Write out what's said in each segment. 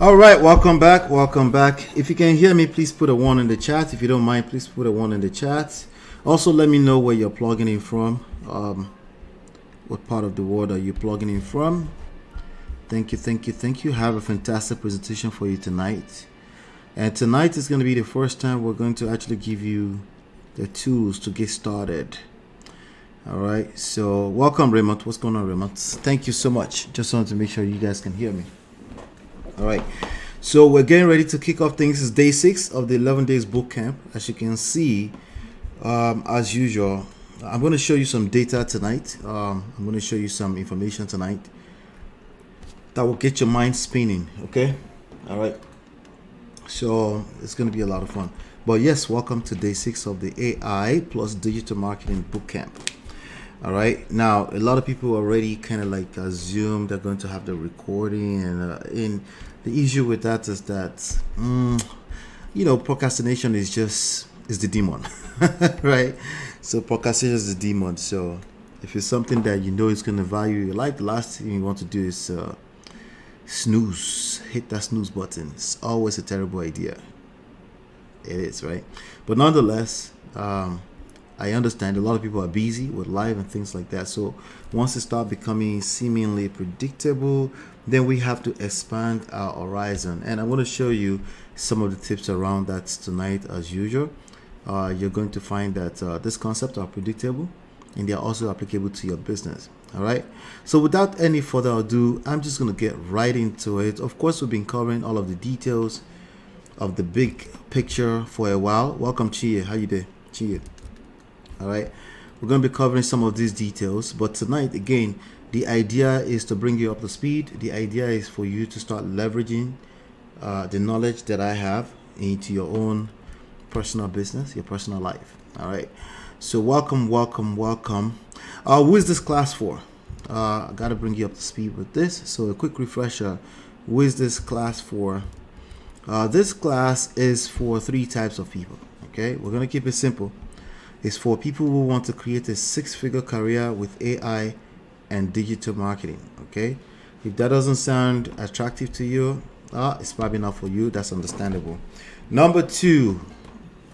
All right, welcome back. Welcome back. If you can hear me, please put a 1 in the chat. If you don't mind, please put a 1 in the chat. Also, let me know where you're plugging in from. What part of the world are you plugging in from? Thank you, thank you, thank you. Have a fantastic presentation for you tonight. And tonight is going to be the first time we're going to actually give you the tools to get started. All right, so welcome, Raymond. What's going on, Raymond? Thank you so much. Just wanted to make sure you guys can hear me. All right, so we're getting ready to kick off things. It's day 6 of the 11 days boot camp. As you can see, as usual, I'm going to show you some data tonight. I'm going to show you some information tonight that will get your mind spinning. Okay, all right, so it's going to be a lot of fun. But yes, welcome to day 6 of the AI plus digital marketing boot camp. All right, now a lot of people already kind of like assume they're going to have the recording, and the issue with that is that procrastination is the demon. Right? So procrastination is the demon. So if it's something that you know is going to value your life, the last thing you want to do is snooze. Hit that snooze button. It's always a terrible idea. It is, right? But nonetheless, I understand a lot of people are busy with life and things like that. So once it starts becoming seemingly predictable, then we have to expand our horizon. And I want to show you some of the tips around that tonight as usual. You're going to find that this concepts are predictable and they are also applicable to your business. All right. So without any further ado, I'm just going to get right into it. Of course, we've been covering all of the details of the big picture for a while. Welcome, Chia. How you doing, Chia? All right, we're going to be covering some of these details, but tonight again the idea is to bring you up to speed. The idea is for you to start leveraging the knowledge that I have into your own personal business, your personal life. All right, so welcome. Who is this class for? I got to bring you up to speed with this. So a quick refresher. Who is this class for? This class is for 3 types of people. Okay, we're going to keep it simple. It's for people who want to create a 6-figure career with AI and digital marketing. Okay, if that doesn't sound attractive to you, it's probably not for you. That's understandable. Number 2,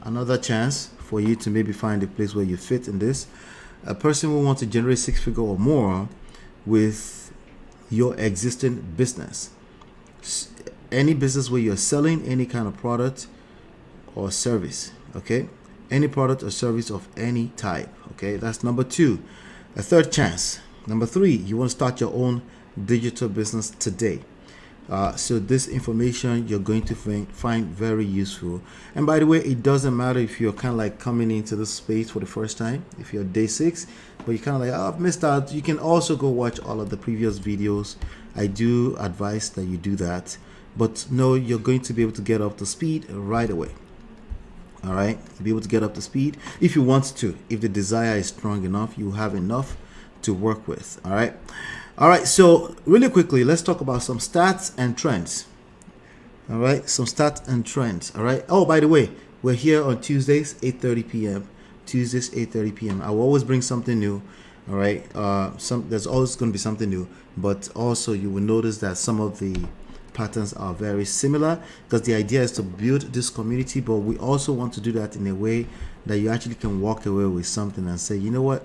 another chance for you to maybe find a place where you fit in this. A person who wants to generate 6-figure or more with your existing business. Any business where you're selling any kind of product or service. Okay, any product or service of any type. Okay, that's number 2. A third chance. Number 3, you want to start your own digital business today. So this information you're going to find very useful. And by the way, it doesn't matter if you're kind of like coming into this space for the first time, if you're day 6, but you're kind of like, oh, I've missed out. You can also go watch all of the previous videos. I do advise that you do that, but no, you're going to be able to get up to speed right away. All right, you'll be able to get up to speed if you want to. If the desire is strong enough, you have enough to work with. All right, so really quickly, let's talk about some stats and trends. All right, some stats and trends. All right. Oh, by the way, we're here on Tuesdays, 8:30 p.m. Tuesdays, 8:30 p.m. I will always bring something new. All right. There's always going to be something new, but also you will notice that some of the patterns are very similar, because the idea is to build this community, but we also want to do that in a way that you actually can walk away with something and say, you know what,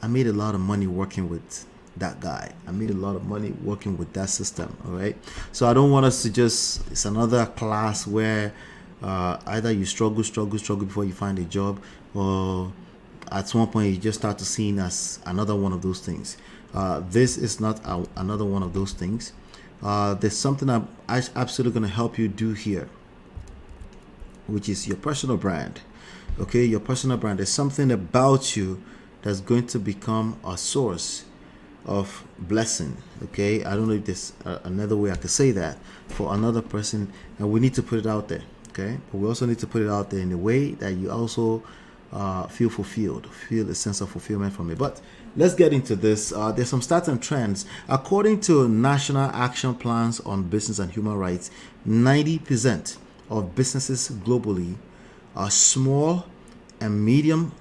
I made a lot of money working with that guy. I made a lot of money working with that system. All right, so I don't want us to just, it's another class where either you struggle before you find a job, or at one point you just start to see as another one of those things. This is not another one of those things. There's something I'm absolutely going to help you do here, which is your personal brand. Okay, your personal brand. There's something about you that's going to become a source of blessing. Okay, I don't know if there's another way I could say that for another person, and we need to put it out there. Okay, but we also need to put it out there in a way that you also feel fulfilled, feel a sense of fulfillment from it. But let's get into this. There's some stats and trends. According to National Action Plans on Business and Human Rights, 90% of businesses globally are small and medium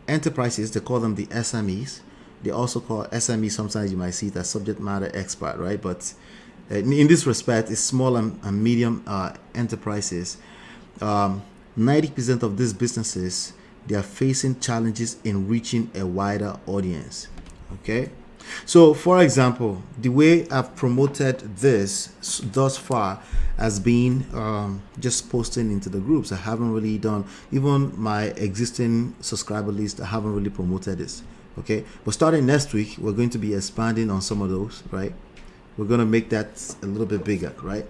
enterprises. They call them the SMEs. They also call SME, sometimes you might see it as subject matter expert, right? But in this respect, it's small and medium enterprises. 90% of these businesses, they are facing challenges in reaching a wider audience. Okay, so for example, the way I've promoted this thus far has been just posting into the groups. I haven't really done, even my existing subscriber list, I haven't really promoted this. Okay, but starting next week, we're going to be expanding on some of those, right? We're going to make that a little bit bigger, right?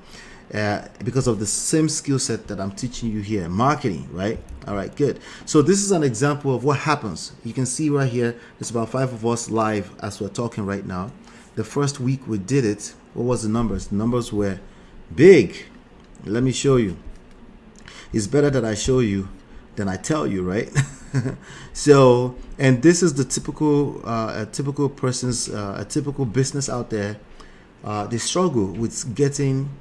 Because of the same skill set that I'm teaching you here, marketing, right? All right, good. So this is an example of what happens. You can see right here, there's about 5 of us live as we're talking right now. The first week we did it, what was the numbers? The numbers were big. Let me show you. It's better that I show you than I tell you, right? So, and this is the typical, a typical person's, a typical business out there. They struggle with getting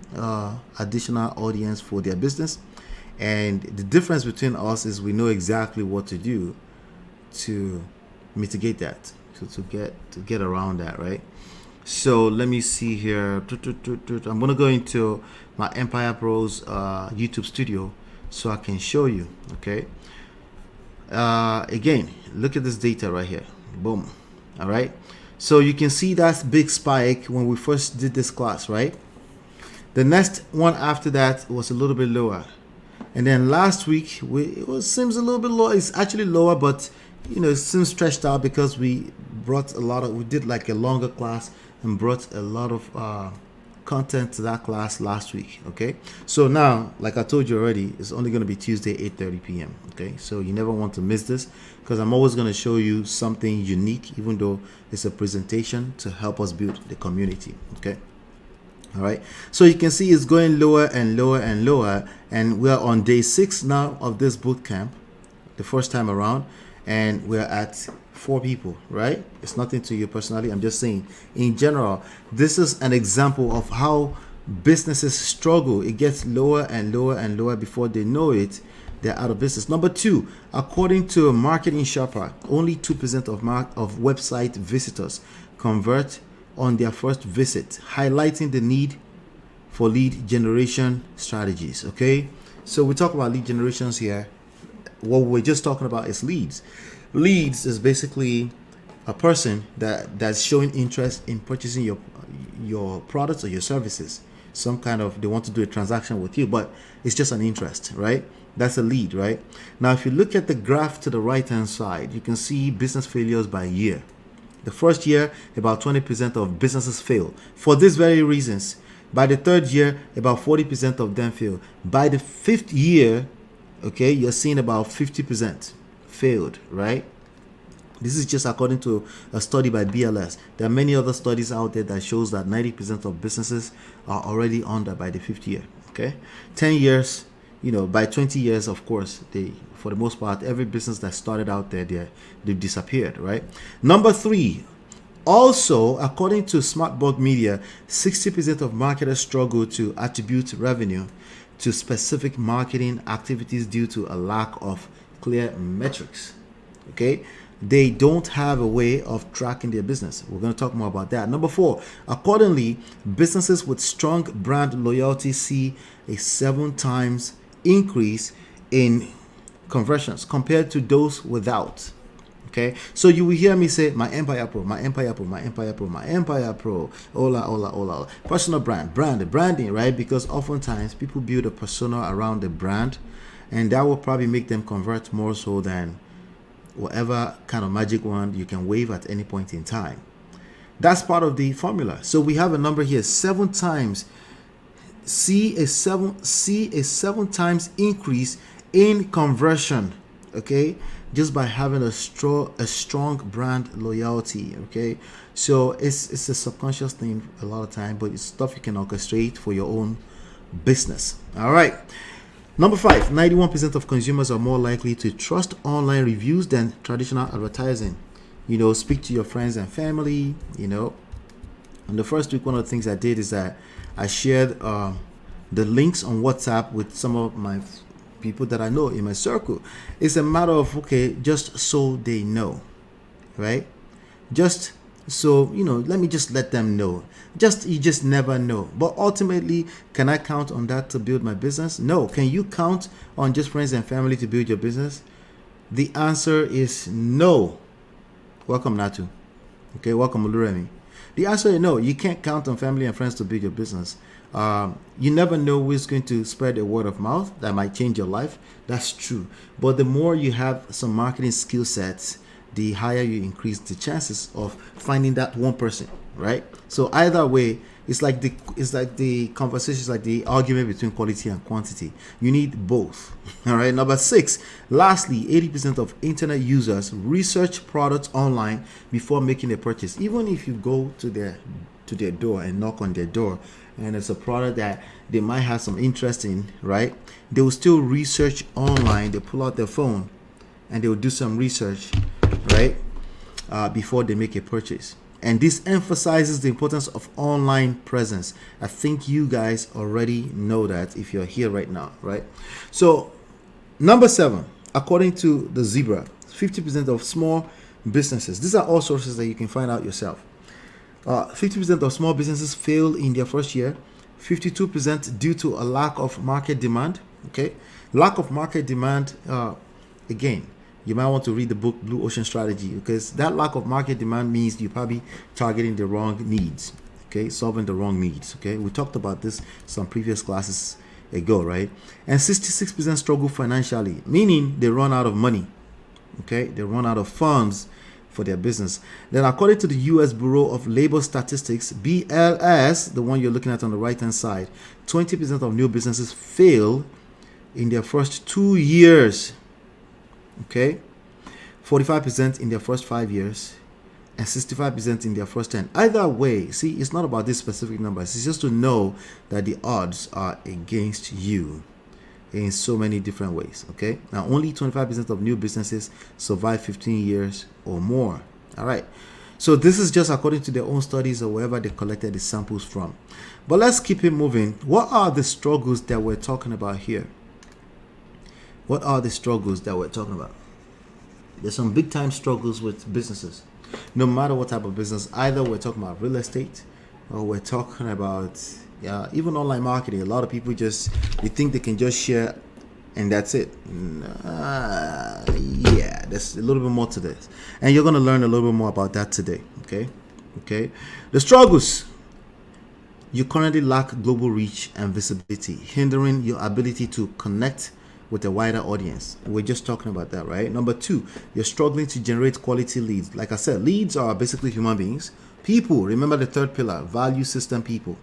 additional audience for their business, and the difference between us is we know exactly what to do to mitigate that, to get around that, right? So let me see here. I'm gonna go into my Empire Pros YouTube studio so I can show you. Okay. Again, look at this data right here. Boom. All right. So you can see that big spike when we first did this class, right? The next one after that was a little bit lower, and then last week seems a little bit low. It's actually lower, but you know, it seems stretched out because we did like a longer class and brought a lot of content to that class last week. Okay, so now, like I told you already, it's only going to be Tuesday 8:30 p.m. Okay, so you never want to miss this, because I'm always going to show you something unique, even though it's a presentation to help us build the community. Okay, all right, so you can see it's going lower and lower and lower, and we're on day 6 now of this boot camp, the first time around, and we're at 4 people, right? It's nothing to you personally. I'm just saying, in general, this is an example of how businesses struggle. It gets lower and lower and lower. Before they know it, they're out of business. Number 2, according to Marketing Sharper, only 2% of website visitors convert on their first visit, highlighting the need for lead generation strategies. Okay, so we talk about lead generations here. What we're just talking about is leads. Leads is basically a person that's showing interest in purchasing your products or your services. Some kind of, they want to do a transaction with you, but it's just an interest, right? That's a lead, right? Now, if you look at the graph to the right hand side, you can see business failures by year. The first year, about 20% of businesses fail for these very reasons. By the third year, about 40% of them fail. By the 5th year, okay, you're seeing about 50% failed, right? This is just according to a study by BLS. There are many other studies out there that shows that 90% of businesses are already under by the 5th year. Okay, 10 years, by 20 years, of course, for the most part, every business that started out there, they've disappeared, right? Number 3, also, according to Smartbug Media, 60% of marketers struggle to attribute revenue to specific marketing activities due to a lack of clear metrics. Okay, they don't have a way of tracking their business. We're going to talk more about that. Number 4, accordingly, businesses with strong brand loyalty see a 7 times increase in conversions compared to those without. Okay, so you will hear me say, my Empire Pro, my Empire Pro, my Empire Pro, my Empire Pro, hola. Personal branding, right? Because oftentimes people build a persona around the brand, and that will probably make them convert more so than whatever kind of magic wand you can wave at any point in time. That's part of the formula. So we have a number here, 7 times. See a 7 times increase in conversion. Okay, just by having a strong brand loyalty. Okay, so it's a subconscious thing a lot of time, but it's stuff you can orchestrate for your own business. All right, number 5, 91% of consumers are more likely to trust online reviews than traditional advertising. Speak to your friends and family. And the first week, one of the things I did is that I shared the links on WhatsApp with some of my people that I know in my circle. It's a matter of, okay, just so they know, right? Just so, let me just let them know. You just never know. But ultimately, can I count on that to build my business? No. Can you count on just friends and family to build your business? The answer is no. Welcome, Natu. Okay, welcome, Oluremi. The answer is no. You can't count on family and friends to build your business. You never know who's going to spread a word of mouth that might change your life. That's true. But the more you have some marketing skill sets, the higher you increase the chances of finding that one person, right? So either way, it's like the conversation, is like the argument between quality and quantity. You need both. All right. Number 6, lastly, 80% of internet users research products online before making a purchase. Even if you go to their door and knock on their door, and it's a product that they might have some interest in, right? They will still research online. They pull out their phone and they will do some research, right? Before they make a purchase. And this emphasizes the importance of online presence. I think you guys already know that if you're here right now, right? So, number 7, according to the Zebra, 50% of small businesses, these are all sources that you can find out yourself. 50% of small businesses fail in their first year, 52% due to a lack of market demand. Okay, lack of market demand. Again, you might want to read the book Blue Ocean Strategy, because that lack of market demand means you're probably targeting the wrong needs. Okay, solving the wrong needs. Okay, we talked about this some previous classes ago, right? And 66% struggle financially, meaning they run out of money. Okay, they run out of funds for their business. Then according to the US Bureau of Labor Statistics, BLS, the one you're looking at on the right hand side, 20% of new businesses fail in their first 2 years. Okay, 45% in their first 5 years, and 65% in their first 10. Either way, see, it's not about these specific numbers. It's just to know that the odds are against you. in so many different ways. Okay, now only 25% of new businesses survive 15 years or more. All right, so this is just according to their own studies or wherever they collected the samples from. But let's keep it moving. What are the struggles that we're talking about here? What are the struggles that we're talking about? There's some big time struggles with businesses, no matter what type of business. Either we're talking about real estate, or we're talking about even online marketing. A lot of people they think they can just share and that's it. Yeah, there's a little bit more to this, and you're going to learn a little bit more about that today. Okay. The struggles: you currently lack global reach and visibility, hindering your ability to connect with a wider audience. We're just talking about that, right? Number 2, you're struggling to generate quality leads. Like I said, leads are basically human beings. People, remember the third pillar, value system. People,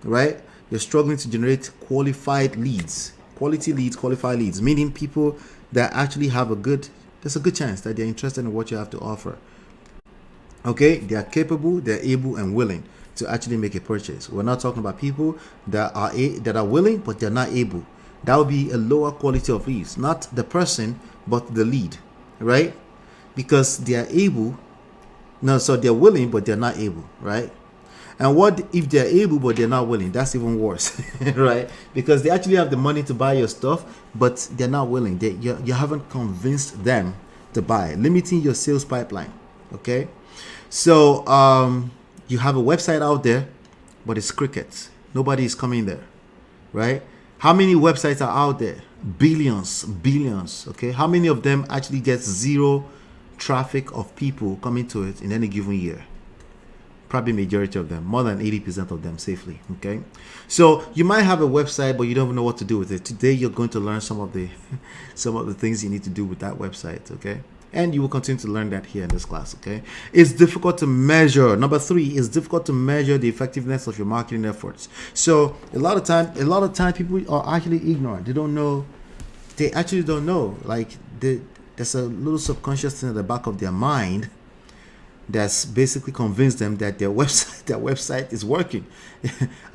right? You're struggling to generate qualified leads, qualified leads, meaning people that actually there's a good chance that they're interested in what you have to offer. Okay, they are capable, they're able and willing to actually make a purchase. We're not talking about people that are willing but they're not able. That would be a lower quality of leads, not the person but the lead, right? Because they are able. No, so they're willing but they're not able, right? And what if they're able but they're not willing? That's even worse, right? Because they actually have the money to buy your stuff, but they're not willing. You haven't convinced them to buy, limiting your sales pipeline. Okay, so you have a website out there, but it's crickets. Nobody is coming there, right? How many websites are out there? Billions. Okay, how many of them actually get zero traffic of people coming to it in any given year? Probably majority of them, more than 80% of them safely. Okay, so you might have a website but you don't know what to do with it. Today you're going to learn some of the things you need to do with that website. Okay, and you will continue to learn that here in this class. Okay, it's difficult to measure. Number 3, it's difficult to measure the effectiveness of your marketing efforts. So a lot of time people are actually ignorant. They actually don't know. Like there's a little subconscious thing at the back of their mind that's basically convinced them that their website is working.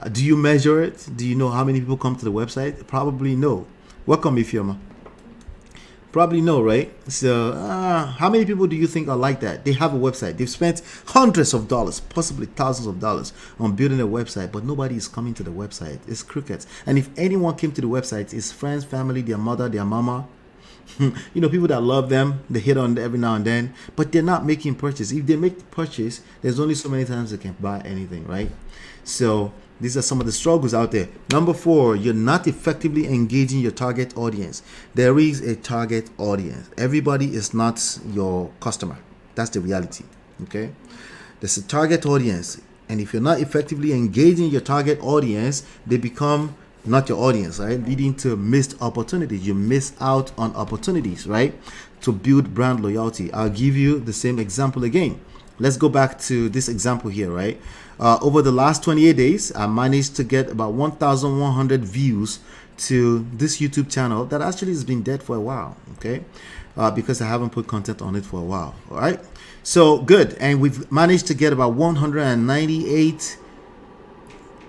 Do you measure it? Do you know how many people come to the website? Probably no. Welcome, Ifioma. Probably no, right? So how many people do you think are like that? They have a website. They've spent hundreds of dollars, possibly thousands of dollars on building a website, but nobody is coming to the website. It's crickets. And if anyone came to the website, it's friends, family, their mother, their mama, people that love them, they hit on every now and then, but they're not making purchase. If they make the purchase, there's only so many times they can buy anything, right? So these are some of the struggles out there. Number 4, you're not effectively engaging your target audience. There is a target audience. Everybody is not your customer. That's the reality. Okay, there's a target audience, and if you're not effectively engaging your target audience, they become not your audience, right? Leading to missed opportunities. You miss out on opportunities, right? To build brand loyalty. I'll give you the same example again. Let's go back to this example here, right? Over the last 28 days, I managed to get about 1,100 views to this YouTube channel that actually has been dead for a while, okay? Because I haven't put content on it for a while, all right? So good, and we've managed to get about 198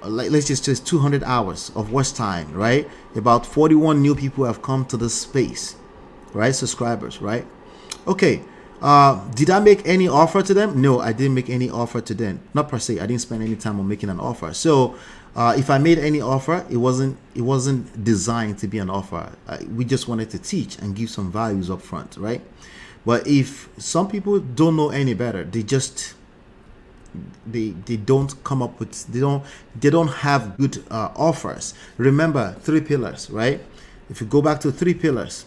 let's just say 200 hours of watch time, right? About 41 new people have come to this space, right? Subscribers, right? Okay. Did I make any offer to them? No, I didn't make any offer to them. Not per se. I didn't spend any time on making an offer. So if I made any offer, it wasn't designed to be an offer. We just wanted to teach and give some values up front, right? But if some people don't know any better, they don't come up with, they don't have good offers. Remember 3 pillars, right? If you go back to 3 pillars,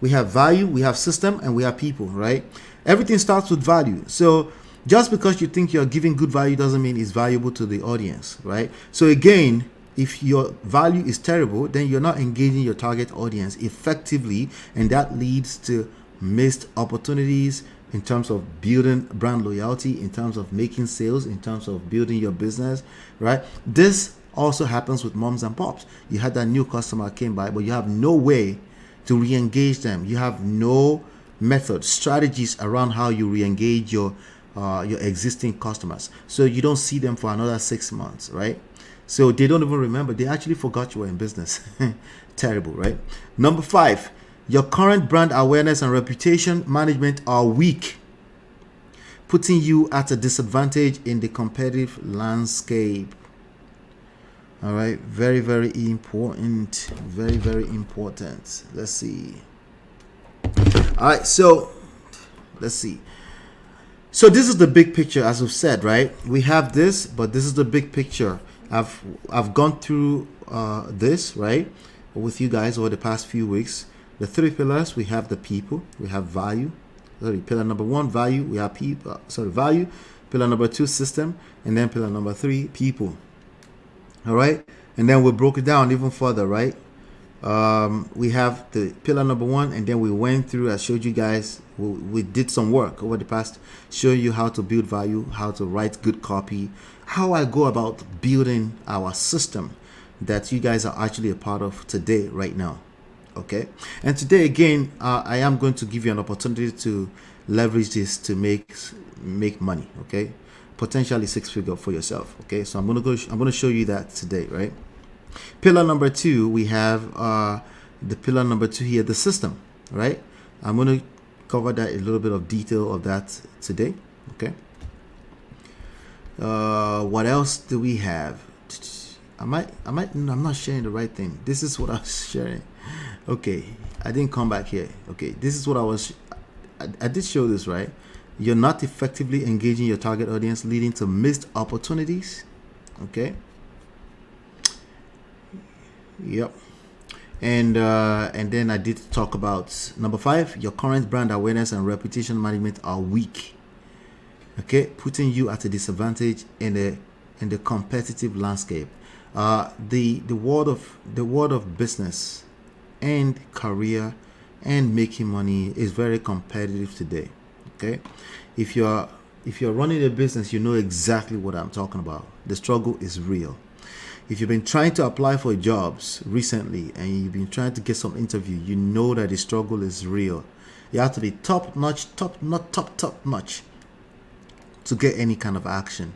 we have value, we have system, and we have people, right? Everything starts with value. So just because you think you're giving good value doesn't mean it's valuable to the audience, right? So again, if your value is terrible, then you're not engaging your target audience effectively, and that leads to missed opportunities in terms of building brand loyalty, in terms of making sales, in terms of building your business, right? This also happens with moms and pops. You had that new customer came by, but you have no way to re-engage them. You have no method, strategies around how you re-engage your your existing customers, so you don't see them for another 6 months, right? So they don't even remember. They actually forgot you were in business. Terrible, right? Number 5, your current brand awareness and reputation management are weak, putting you at a disadvantage in the competitive landscape. All right, very, very important. Very, very important. Let's see. All right, so let's see. So this is the big picture, as we've said, right? We have this, but this is the big picture. I've gone through this, right, with you guys over the past few weeks. The 3 pillars: we have the people, we have value. Sorry, pillar number 1, value. We have people. Value. Pillar number 2, system, and then pillar number 3, people. All right, and then we broke it down even further, right? We have the pillar number 1, and then we went through. I showed you guys. We did some work over the past, showing you how to build value, how to write good copy, how I go about building our system that you guys are actually a part of today, right now. Okay, and today again, I am going to give you an opportunity to leverage this to make money. Okay, potentially 6-figure for yourself. Okay, so I'm gonna show you that today, right? Pillar number 2, we have the pillar number 2 here, the system, right? I'm gonna cover that, a little bit of detail of that today. Okay, what else do we have? I'm not sharing the right thing. This is what I was sharing. Okay, I didn't come back here. Okay, this is what I did show this, right? You're not effectively engaging your target audience, leading to missed opportunities. Okay, yep. And then I did talk about number 5, your current brand awareness and reputation management are weak. Okay, putting you at a disadvantage in the competitive landscape. The world of business and career and making money is very competitive today. Okay, if you're running a business, you know exactly what I'm talking about. The struggle is real. If you've been trying to apply for jobs recently and you've been trying to get some interview, you know that the struggle is real. You have to be top notch to get any kind of action,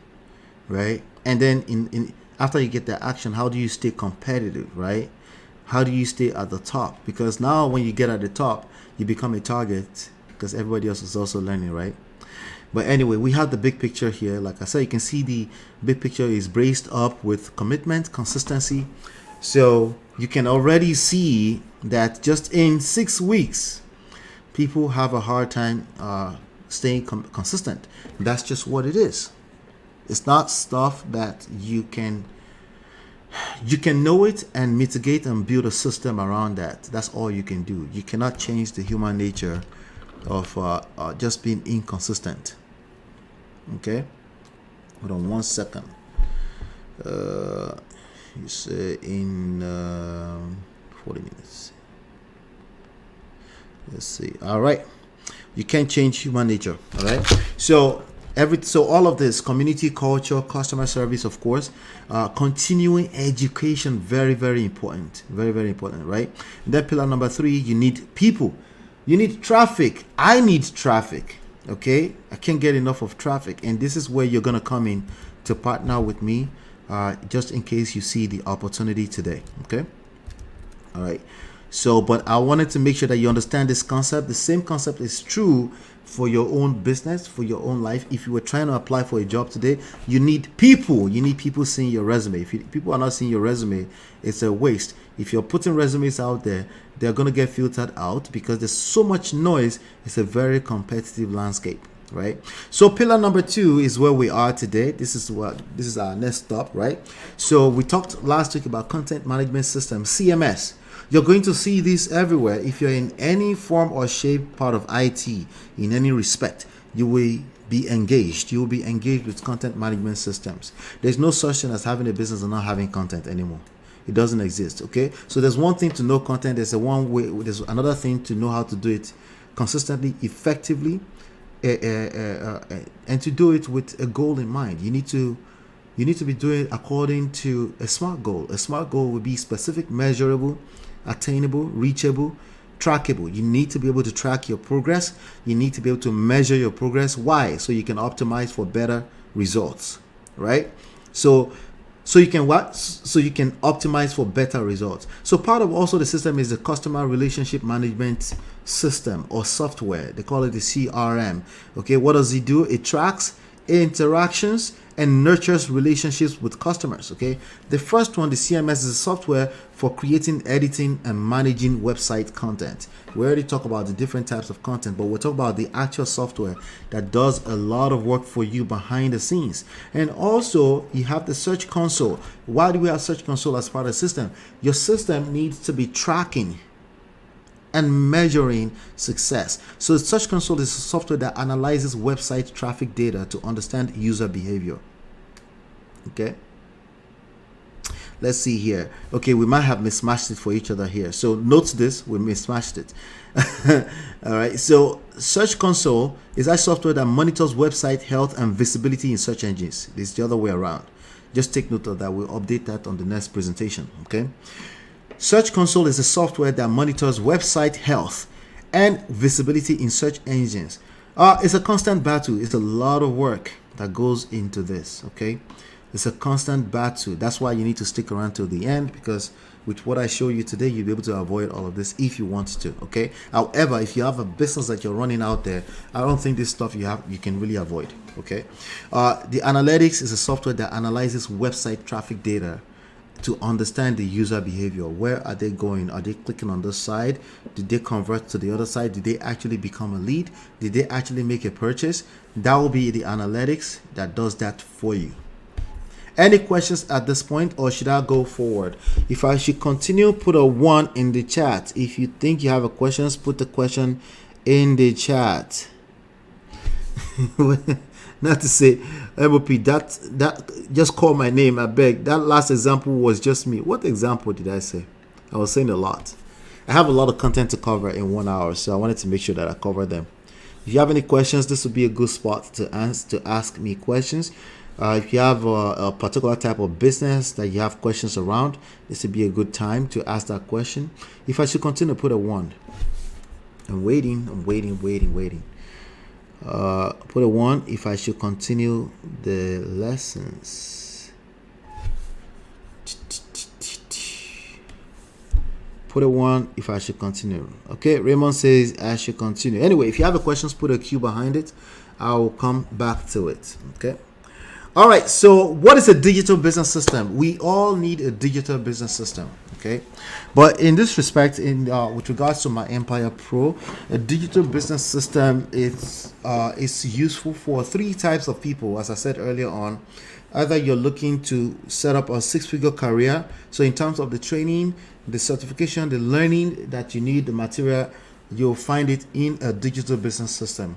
right? And then in after you get that action, how do you stay competitive, right? How do you stay at the top? Because now when you get at the top, you become a target because everybody else is also learning, right? But anyway, we have the big picture here. Like I said, you can see the big picture is braced up with commitment, consistency. So you can already see that just in 6 weeks, people have a hard time staying consistent. That's just what it is. It's not stuff that you can know it and mitigate and build a system around that. That's all you can do. You cannot change the human nature of just being inconsistent. Okay, hold on 1 second. You say in 40 minutes. Let's see. All right, you can't change human nature. All right, so all of this, community, culture, customer service, of course, continuing education, very, very important. Very, very important, right? And then pillar number 3, you need people. You need traffic. I need traffic. Okay, I can't get enough of traffic, and this is where you're gonna come in to partner with me, just in case you see the opportunity today. Okay, all right. So, but I wanted to make sure that you understand this concept. The same concept is true for your own business, for your own life. If you were trying to apply for a job today, you need people. You need people seeing your resume. If people are not seeing your resume, it's a waste. If you're putting resumes out there, they're going to get filtered out because there's so much noise. It's a very competitive landscape, right? So pillar number 2 is where we are today. This is our next stop, right? So we talked last week about content management system, CMS. You're going to see this everywhere. If you're in any form or shape part of IT, in any respect, you will be engaged. You will be engaged with content management systems. There's no such thing as having a business and not having content anymore. It doesn't exist. Okay, so there's one thing to know content. There's another thing to know how to do it consistently, effectively, and to do it with a goal in mind. You need to be doing it according to a SMART goal. A SMART goal would be specific, measurable, attainable, reachable, trackable. You need to be able to track your progress. You need to be able to measure your progress. Why? So you can optimize for better results, right? So you can what? So you can optimize for better results. So part of also the system is the customer relationship management system or software. They call it the CRM. Okay, what does it do? It tracks interactions and nurtures relationships with customers. Okay, the first one, the CMS, is a software for creating, editing, and managing website content. We already talked about the different types of content, but we'll talk about the actual software that does a lot of work for you behind the scenes. And also, you have the Search Console. Why do we have Search Console as part of the system? Your system needs to be tracking and measuring success. So Search Console is a software that analyzes website traffic data to understand user behavior. Okay, let's see here. Okay, we might have mismatched it for each other here. So note this, we mismatched it. All right, so Search Console is that software that monitors website health and visibility in search engines. It's the other way around. Just take note of that. We'll update that on the next presentation. Okay. Search Console is a software that monitors website health and visibility in search engines. It's a constant battle. It's a lot of work that goes into this. Okay, it's a constant battle. That's why you need to stick around till the end, because with what I show you today, you'll be able to avoid all of this if you want to. Okay. However, if you have a business that you're running out there, I don't think this stuff you can really avoid. Okay. The analytics is a software that analyzes website traffic data to understand the user behavior. Where are they going? Are they clicking on this side? Did they convert to the other side? Did they actually become a lead? Did they actually make a purchase? That will be the analytics that does that for you. Any questions at this point, or should I go forward? If I should continue, put a 1 in the chat. If you think you have a question, put the question in the chat. Not to say, MOP, that just call my name, I beg. That last example was just me. What example did I say? I was saying a lot. I have a lot of content to cover in 1 hour, so I wanted to make sure that I cover them. If you have any questions, this would be a good spot to ask me questions. If you have a particular type of business that you have questions around, this would be a good time to ask that question. If I should continue, put a 1. I'm waiting. Put a 1 if I should continue the lessons. Put a 1 if I should continue. Okay, Raymond says I should continue. Anyway, if you have a questions, put a Q behind it. I will come back to it. Okay. All right. So what is a digital business system? We all need a digital business system. Okay. But in this respect, with regards to my Empire Pro, a digital business system is useful for 3 types of people. As I said earlier on, either you're looking to set up a 6-figure career. So in terms of the training, the certification, the learning that you need, the material, you'll find it in a digital business system.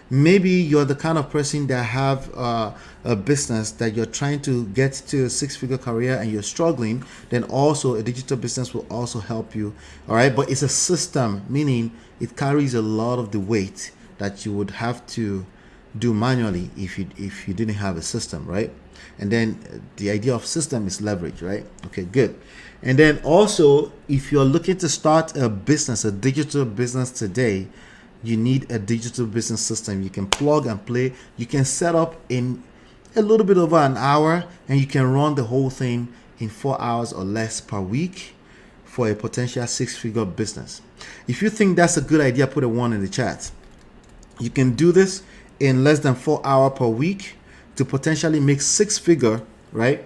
Maybe you're the kind of person that have a business that you're trying to get to a 6-figure career and you're struggling, then also a digital business will also help you. All right, but it's a system, meaning it carries a lot of the weight that you would have to do manually if you didn't have a system, right? And then the idea of system is leverage, right? Okay, good. And then also, if you're looking to start a business, a digital business today, you need a digital business system. You can plug and play. You can set up in a little bit over an hour, and you can run the whole thing in 4 hours or less per week for a potential 6-figure business. If you think that's a good idea, put a 1 in the chat. You can do this in less than 4 hours per week to potentially make 6-figure, right?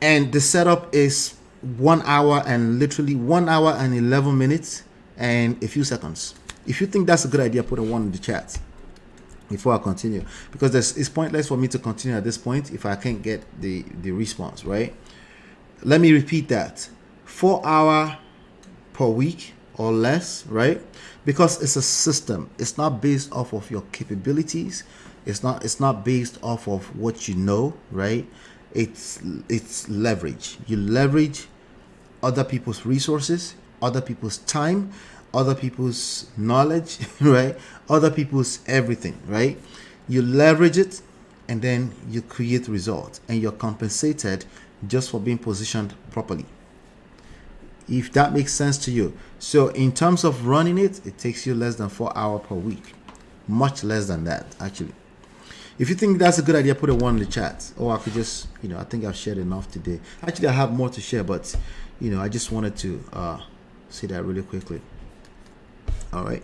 And the setup is 1 hour and literally 1 hour and 11 minutes and a few seconds. If you think that's a good idea, put a 1 in the chat before I continue, because it's pointless for me to continue at this point if I can't get the response, right? Let me repeat that. 4 hours per week or less, right? Because it's a system. It's not based off of your capabilities. It's not based off of what you know, right? It's leverage. You leverage other people's resources, other people's time, other people's knowledge, right? Other people's everything, right? You leverage it, and then you create results, and you're compensated just for being positioned properly. if that makes sense to you. So in terms of running it, it takes you less than 4 hours per week, much less than that actually. If you think that's a good idea, put a 1 in the chat. Or I could just, I think I've shared enough today. Actually, I have more to share, but I just wanted to say that really quickly. All right.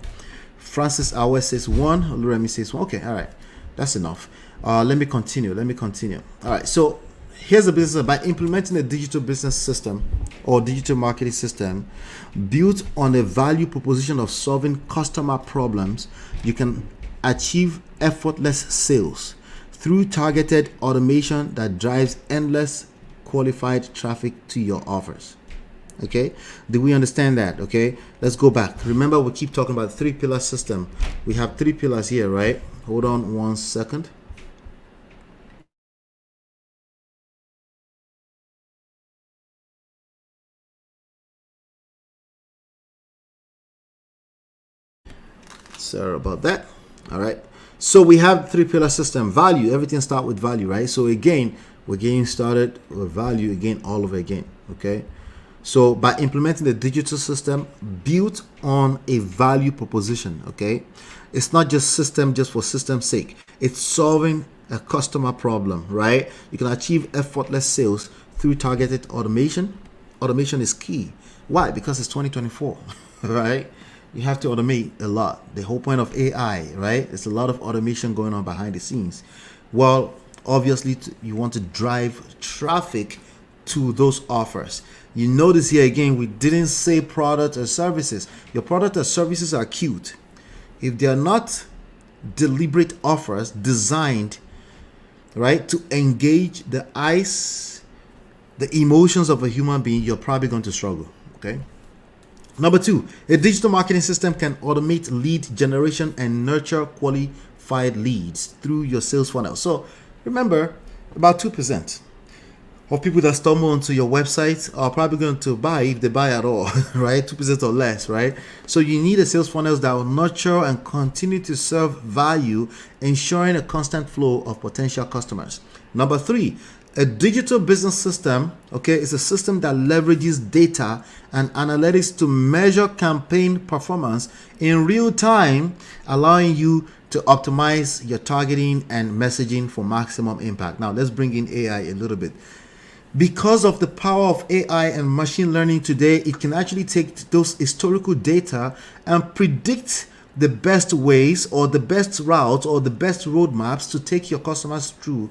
Francis Awe says 1. Oluremi says 1. Okay, all right. That's enough. Let me continue. All right. So here's the business. By implementing a digital business system or digital marketing system built on a value proposition of solving customer problems, you can achieve effortless sales through targeted automation that drives endless qualified traffic to your offers. Okay, do we understand that? Okay, let's go back. Remember, we keep talking about 3-pillar system. We have 3 pillars here, right? Hold on 1 second. Sorry about that. All right, so we have 3-pillar system. Value, everything start with value, right? So again, we're getting started with value again all over again. Okay, so by implementing the digital system built on a value proposition, okay, it's not just system just for system's sake. It's solving a customer problem, right? You can achieve effortless sales through targeted automation. Automation is key. Why? Because it's 2024, right? You have to automate a lot. The whole point of AI, right? There's a lot of automation going on behind the scenes. Well, obviously, you want to drive traffic to those offers. You notice here again, we didn't say product or services. Your product or services are cute. If they are not deliberate offers designed, right, to engage the eyes, the emotions of a human being, you're probably going to struggle. Okay. Number 2, a digital marketing system can automate lead generation and nurture qualified leads through your sales funnel. So remember, about 2% of people that stumble onto your website are probably going to buy, if they buy at all, right? 2% or less, right? So you need a sales funnel that will nurture and continue to serve value, ensuring a constant flow of potential customers. Number 3, a digital business system, okay, is a system that leverages data and analytics to measure campaign performance in real time, allowing you to optimize your targeting and messaging for maximum impact. Now, let's bring in AI a little bit. Because of the power of AI and machine learning today, it can actually take those historical data and predict the best ways or the best routes or the best roadmaps to take your customers through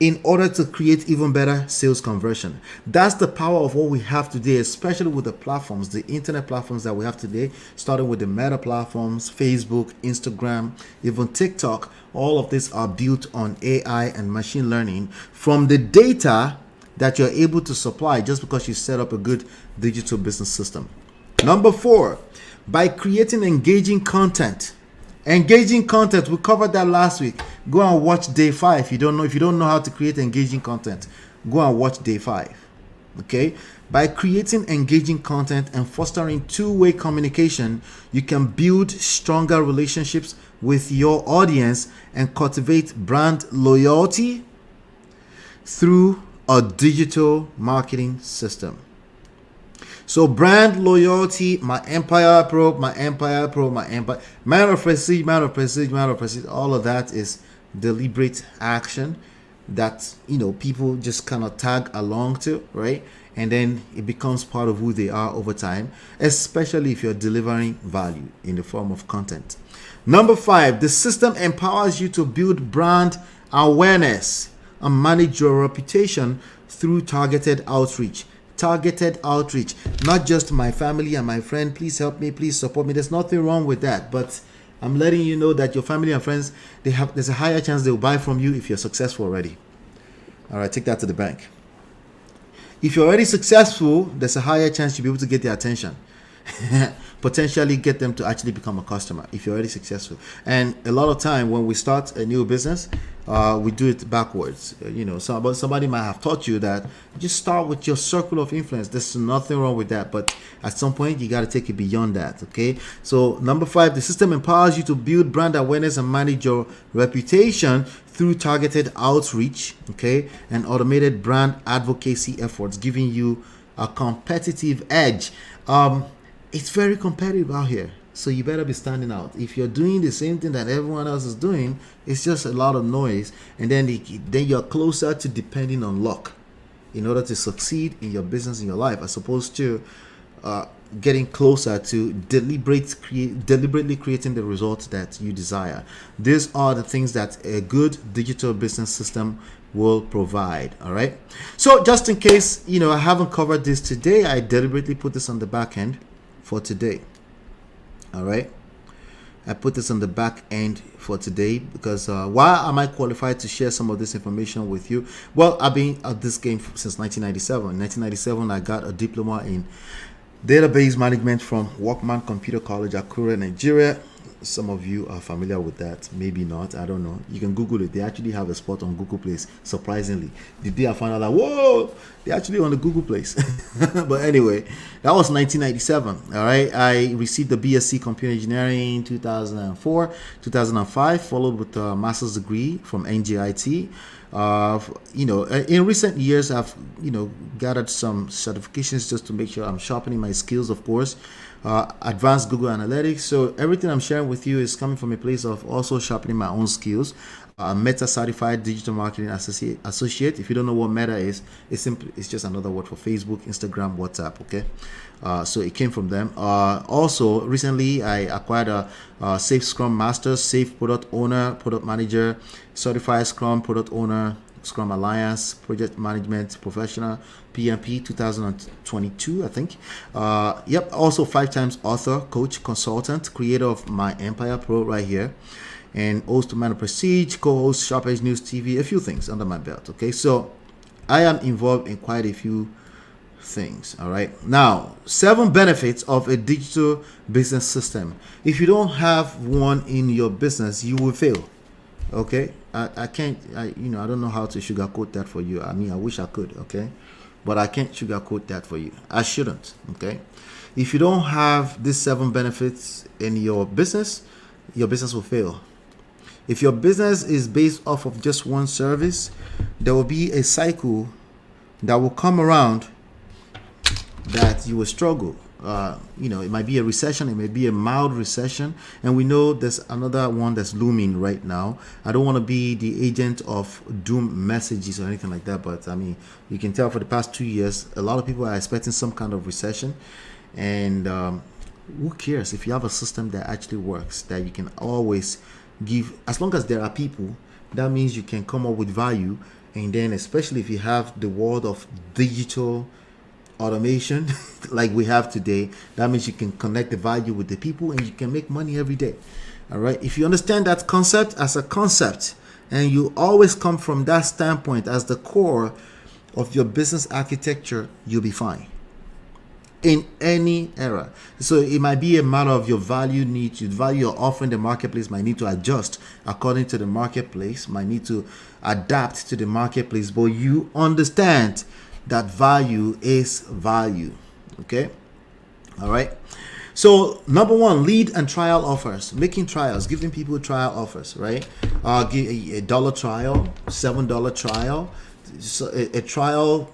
in order to create even better sales conversion. That's the power of what we have today, especially with the platforms, the internet platforms that we have today, starting with the Meta platforms, Facebook, Instagram, even TikTok. All of these are built on AI and machine learning from the data that you're able to supply just because you set up a good digital business system. Number 4, by creating engaging content. Engaging content, we covered that last week. Go and watch day 5. If you don't know how to create engaging content, go and watch day 5. Okay, by creating engaging content and fostering two-way communication, you can build stronger relationships with your audience and cultivate brand loyalty through a digital marketing system. So brand loyalty, my empire probe, man of prestige, all of that is deliberate action that people just kind of tag along to, right? And then it becomes part of who they are over time, especially if you're delivering value in the form of content. Number 5, the system empowers you to build brand awareness and manage your reputation through targeted outreach. Not just my family and my friend, please help me, please support me. There's nothing wrong with that, but I'm letting you know that your family and friends, there's a higher chance they'll buy from you if you're successful already. All right, take that to the bank. If you're already successful, there's a higher chance you'll be able to get their attention. Potentially get them to actually become a customer if you're already successful. And a lot of time when we start a new business, we do it backwards. Somebody might have taught you that just start with your circle of influence. There's nothing wrong with that, but at some point you got to take it beyond that. Okay, so number 5, the system empowers you to build brand awareness and manage your reputation through targeted outreach, okay, and automated brand advocacy efforts, giving you a competitive edge. It's very competitive out here, so you better be standing out. If you're doing the same thing that everyone else is doing, it's just a lot of noise, and then you're closer to depending on luck in order to succeed in your business, in your life, as opposed to getting closer to deliberately creating the results that you desire. These are the things that a good digital business system will provide. All right, so just in case I haven't covered this today, I deliberately put this on the back end for today. All right, I put this on the back end for today because why am I qualified to share some of this information with you? Well, I've been at this game since 1997. In 1997, I got a diploma in database management from Workman Computer College, Akure, Nigeria. Some of you are familiar with that, maybe not, I don't know. You can Google it. They actually have a spot on Google Place, surprisingly. The day I found out, like, whoa, they're actually on the Google Place. But anyway, that was 1997. All right, I received the BSc Computer Engineering in 2004, 2005, followed with a master's degree from NJIT. In recent years, I've gathered some certifications just to make sure I'm sharpening my skills, of course. Advanced Google Analytics. So everything I'm sharing with you is coming from a place of also sharpening my own skills. Meta certified digital marketing associate. If you don't know what Meta is, it's just another word for Facebook, Instagram, WhatsApp. Okay, so it came from them. Also, recently I acquired a Safe Scrum Master, Safe Product Owner, Product Manager, Certified Scrum Product Owner, Scrum Alliance, Project Management Professional, PMP 2022, I think. Also 5 times author, coach, consultant, creator of My Empire Pro right here, and host of Man of Prestige, co-host Sharp Edge News TV, a few things under my belt. Okay, so I am involved in quite a few things. All right, now 7 benefits of a digital business system. If you don't have one in your business, you will fail. Okay, I can't, I don't know how to sugarcoat that for you. I mean, I wish I could, okay, but I can't sugarcoat that for you. I shouldn't, okay. If you don't have these 7 benefits in your business will fail. If your business is based off of just one service, there will be a cycle that will come around that you will struggle. It might be a recession, it may be a mild recession, and we know there's another one that's looming right now. I don't want to be the agent of doom messages or anything like that, but I mean, you can tell for the past 2 years, a lot of people are expecting some kind of recession, and who cares if you have a system that actually works, that you can always give, as long as there are people, that means you can come up with value. And then especially if you have the world of digital automation like we have today, that means you can connect the value with the people and you can make money every day. All right, if you understand that concept as a concept and you always come from that standpoint as the core of your business architecture, you'll be fine in any era. So it might be a matter of your value needs, your value you're offering the marketplace might need to adjust according to the marketplace, might need to adapt to the marketplace, but you understand that value is value. Okay, all right. So number 1, lead and trial offers, making trials, giving people trial offers, right? Give a $1 trial, $7 trial, so a trial,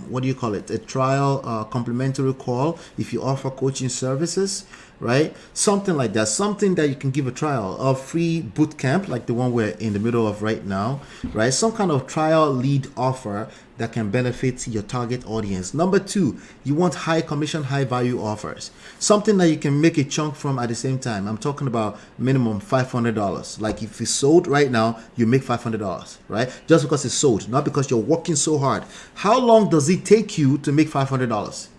what do you call it? A trial complimentary call if you offer coaching services, right? Something like that, something that you can give a trial, a free boot camp like the one we're in the middle of right now, right? Some kind of trial lead offer that can benefit your target audience. Number 2, you want high commission, high value offers, something that you can make a chunk from at the same time. I'm talking about minimum $500. Like if it's sold right now, you make $500, right? Just because it's sold, not because you're working so hard. How long does it take you to make $500?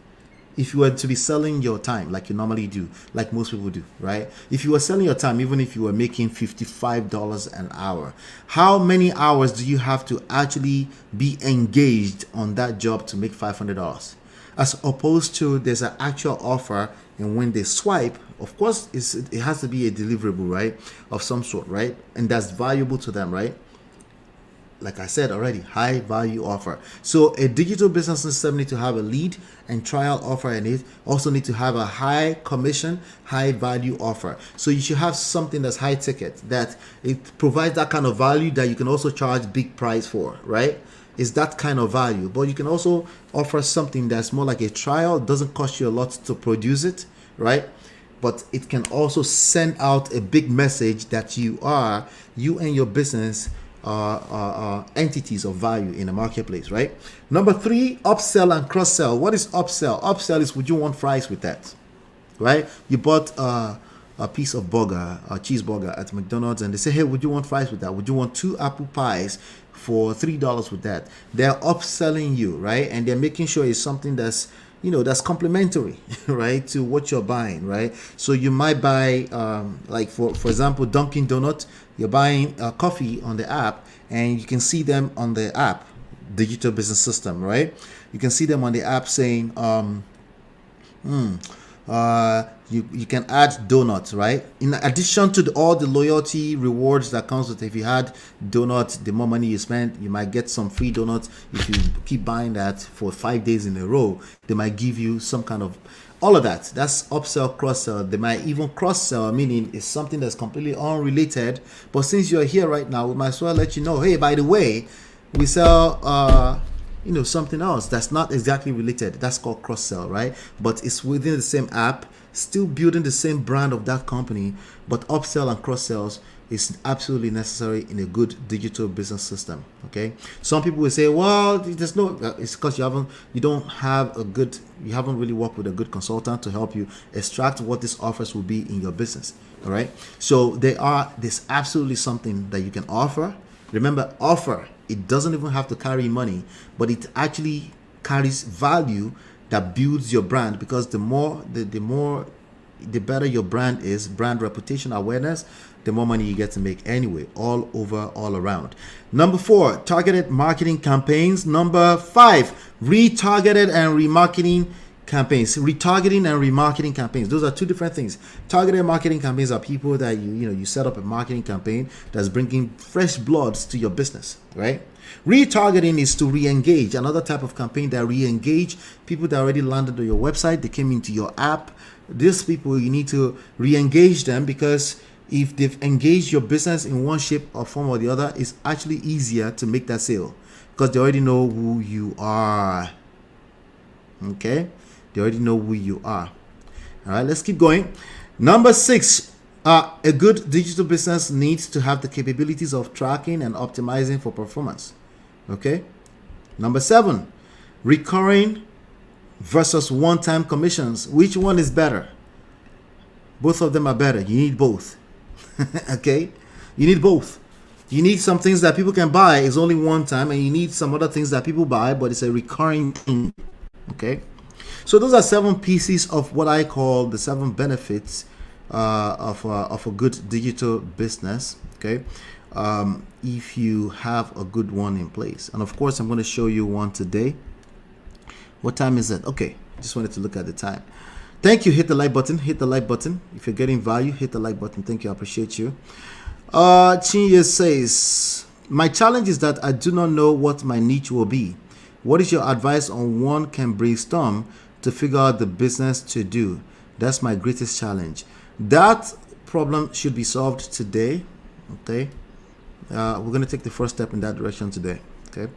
If you were to be selling your time like you normally do, like most people do, right? If you were selling your time, even if you were making $55 an hour, how many hours do you have to actually be engaged on that job to make $500? As opposed to there's an actual offer, and when they swipe, of course, it has to be a deliverable, right? Of some sort, right? And that's valuable to them, right? Like I said already, high value offer. So a digital business system need to have a lead and trial offer in it. Also need to have a high commission, high value offer. So you should have something that's high ticket, that it provides that kind of value that you can also charge big price for, right? is that kind of value. But you can also offer something that's more like a trial. It doesn't cost you a lot to produce it, right? But it can also send out a big message that you and your business are entities of value in the marketplace, right? Number 3, upsell and cross-sell. What is upsell? Upsell is, would you want fries with that, right? You bought a piece of burger, a cheeseburger at McDonald's, and they say, hey, would you want fries with that? Would you want 2 apple pies for $3 with that? They're upselling you, right? And they're making sure it's something that's, that's complementary, right, to what you're buying, right? So you might buy, like for example, Dunkin' Donut. You're buying coffee on the app, and you can see them on the app, digital business system, right? You can see them on the app saying, you can add donuts, right? In addition to all the loyalty rewards that comes with it. If you had donuts, the more money you spend, you might get some free donuts. If you keep buying that for 5 days in a row, they might give you some kind of all of that. That's upsell, cross-sell. They might even cross-sell, meaning it's something that's completely unrelated. But since you're here right now, we might as well let you know, hey, by the way, we sell something else that's not exactly related. That's called cross-sell, right? But it's within the same app, still building the same brand of that company. But upsell and cross-sells is absolutely necessary in a good digital business system. Okay, some people will say, well, there's no, it's because you haven't really worked with a good consultant to help you extract what these offers will be in your business. All right, so there's absolutely something that you can offer. Remember, offer, it doesn't even have to carry money, but it actually carries value that builds your brand, because the better your brand is, brand reputation, awareness, the more money you get to make anyway, all over, all around. Number 4, targeted marketing campaigns. Number 5, retargeted and remarketing campaigns. Retargeting and remarketing campaigns, those are 2 different things. Targeted marketing campaigns are people that you set up a marketing campaign that's bringing fresh bloods to your business, right? Retargeting is to re-engage, another type of campaign that re-engage people that already landed on your website. They came into your app. These people, you need to re-engage them, because if they've engaged your business in one shape or form or the other, it's actually easier to make that sale, because they already know who you are. Okay, they already know who you are. All right, let's keep going. Number 6, a good digital business needs to have the capabilities of tracking and optimizing for performance. Okay. Number 7, recurring versus one-time commissions. Which one is better? Both of them are better. You need both. Okay, you need both. You need some things that people can buy, is only one time, and you need some other things that people buy, but it's a recurring thing. Okay, so those are 7 pieces of what I call the 7 benefits of a good digital business. Okay, if you have a good one in place, and of course I'm going to show you one today. What time is it? Okay, just wanted to look at the time. Thank you. Hit the like button. Hit the like button. If you're getting value, hit the like button. Thank you. I appreciate you. Chinye says, my challenge is that I do not know what my niche will be. What is your advice on one can brainstorm to figure out the business to do? That's my greatest challenge. That problem should be solved today. Okay. We're going to take the first step in that direction today. Okay.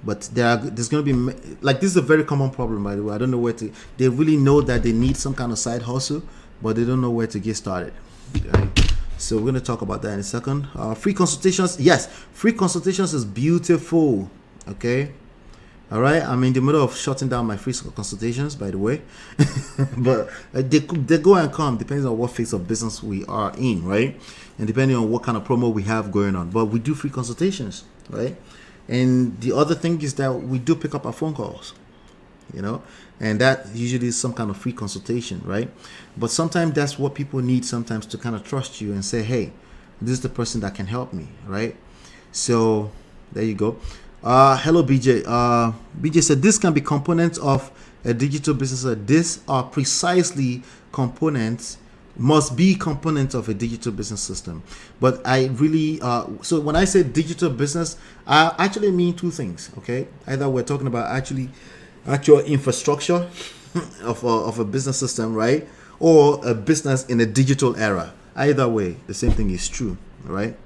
But there's going to be, like, this is a very common problem, by the way. I don't know where to, they really know that they need some kind of side hustle, but they don't know where to get started. Right? So we're going to talk about that in a second. Free consultations. Yes, free consultations is beautiful. Okay. All right. I'm in the middle of shutting down my free consultations, by the way. But they go and come, depending on what phase of business we are in, right? And depending on what kind of promo we have going on. But we do free consultations, right? And the other thing is that we do pick up our phone calls, and that usually is some kind of free consultation, right? But sometimes that's what people need sometimes, to kind of trust you and say, hey, this is the person that can help me, right? So there you go. Hello, BJ. BJ said this can be components of a digital business. These are precisely components, must be components of a digital business system. But I really, so when I say digital business, I actually mean 2 things. Okay, either we're talking about actual infrastructure of a business system, right, or a business in a digital era. Either way, the same thing is true, right?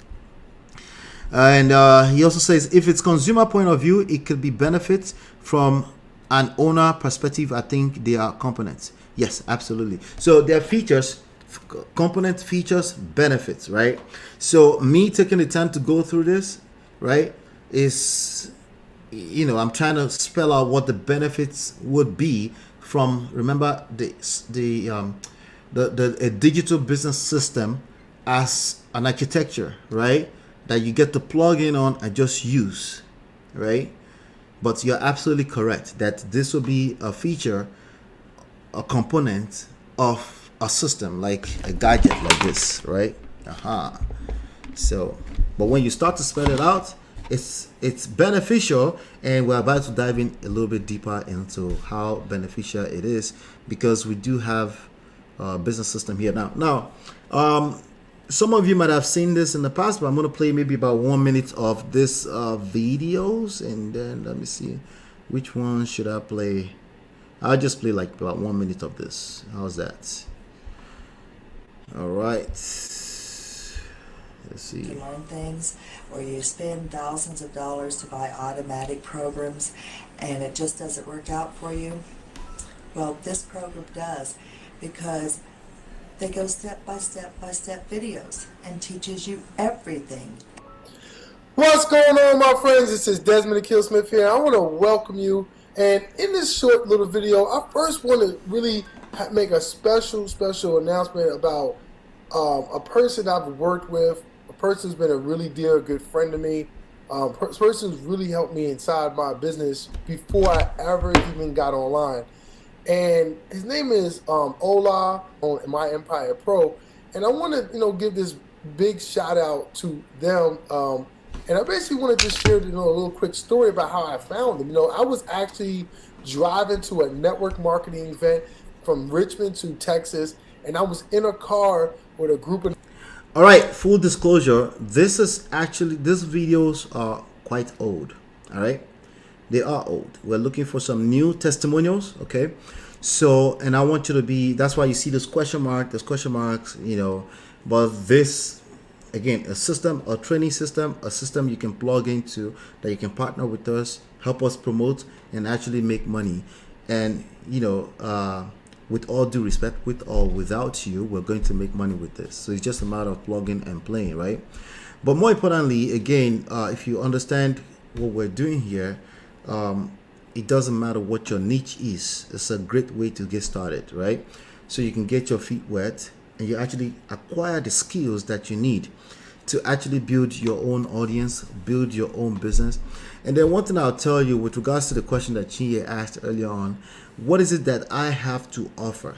And he also says, if it's consumer point of view, it could be benefits. From an owner perspective, I think they are components. Yes, absolutely. So there are features, component features, benefits, right? So me taking the time to go through this, right, is, I'm trying to spell out what the benefits would be from, remember, the a digital business system as an architecture, right, that you get to plug in on and just use, right? But you're absolutely correct that this will be a feature, a component of a system, like a gadget like this, right? So, but when you start to spell it out, it's beneficial, and we're about to dive in a little bit deeper into how beneficial it is, because we do have a business system here now. Some of you might have seen this in the past, but I'm going to play maybe about 1 minute of this videos, and then let me see, which one should I play? I'll just play like about 1 minute of this. How's that? All right. Let's see. To learn things, or you spend thousands of dollars to buy automatic programs and it just doesn't work out for you. Well, this program does, because they go step by step by step videos and teaches you everything. What's going on, my friends? This is Desmond the Killsmith here. I want to welcome you. And in this short little video, I first want to really make a special announcement about a person I've worked with, a person who's been a really dear good friend to me, a person who's really helped me inside my business before I ever even got online. And his name is Ola on My Empire Pro. And I want to, give this big shout out to them. And I basically want to just share, a little quick story about how I found them. I was actually driving to a network marketing event from Richmond to Texas, and I was in a car with a group of... All right, full disclosure, these videos are quite old. All right, they are old. We're looking for some new testimonials, okay? So, and I want you to be, that's why you see this question marks, but this, again, a system, a training system, a system you can plug into, that you can partner with us, help us promote, and actually make money. And, with all due respect, with or without you, we're going to make money with this. So it's just a matter of plugging and playing, right? But more importantly, again, if you understand what we're doing here, it doesn't matter what your niche is. It's a great way to get started, right? So you can get your feet wet and you actually acquire the skills that you need to actually build your own audience, build your own business. And then one thing I'll tell you with regards to the question that Chinye asked earlier on, what is it that I have to offer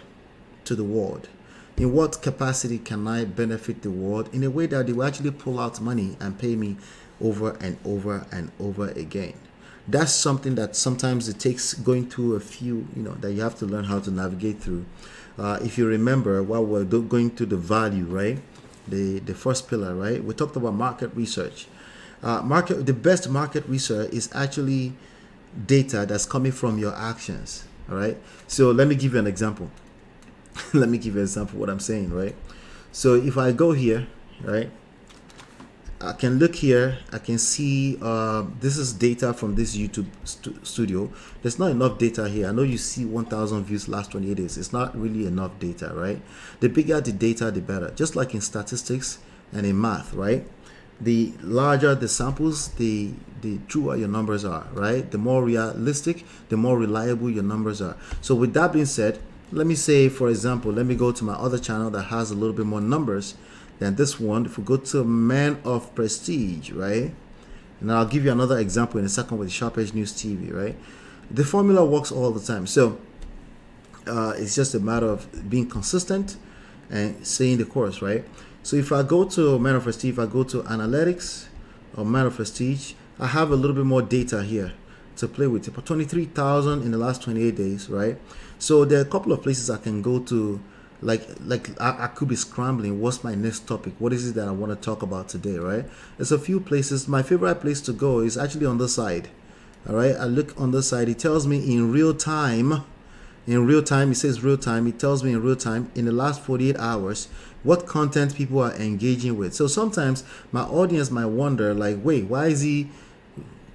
to the world? In what capacity can I benefit the world in a way that they will actually pull out money and pay me over and over and over again? That's something that sometimes it takes going through a few, that you have to learn how to navigate through. If you remember, while we're going through the value, right? The first pillar, right? We talked about market research. The best market research is actually data that's coming from your actions, all right? So let me give you an example. Let me give you an example of what I'm saying, right? So if I go here, right? I can look here, I can see this is data from this YouTube studio. There's not enough data here. I know you see 1,000 views last 28 days. It's not really enough data, right? The bigger the data, the better. Just like in statistics and in math, right? The larger the samples, the truer your numbers are, right? The more realistic, the more reliable your numbers are. So with that being said, let me say, for example, let me go to my other channel that has a little bit more numbers than this one. If we go to Man of Prestige, right? And I'll give you another example in a second with Sharp Edge News TV, right? The formula works all the time. So it's just a matter of being consistent and staying the course, right? So if I go to Man of Prestige, if I go to Analytics or Man of Prestige, I have a little bit more data here to play with. 23,000 in the last 28 days, right? So there are a couple of places I can go to. Like I could be scrambling. What's my next topic? What is it that I want to talk about today, right? There's a few places. My favorite place to go is actually on this side. All right, I look on this side. It tells me in real time, in real time. It says real time. It tells me in real time in the last 48 hours what content people are engaging with. So sometimes my audience might wonder, like, wait, why is he,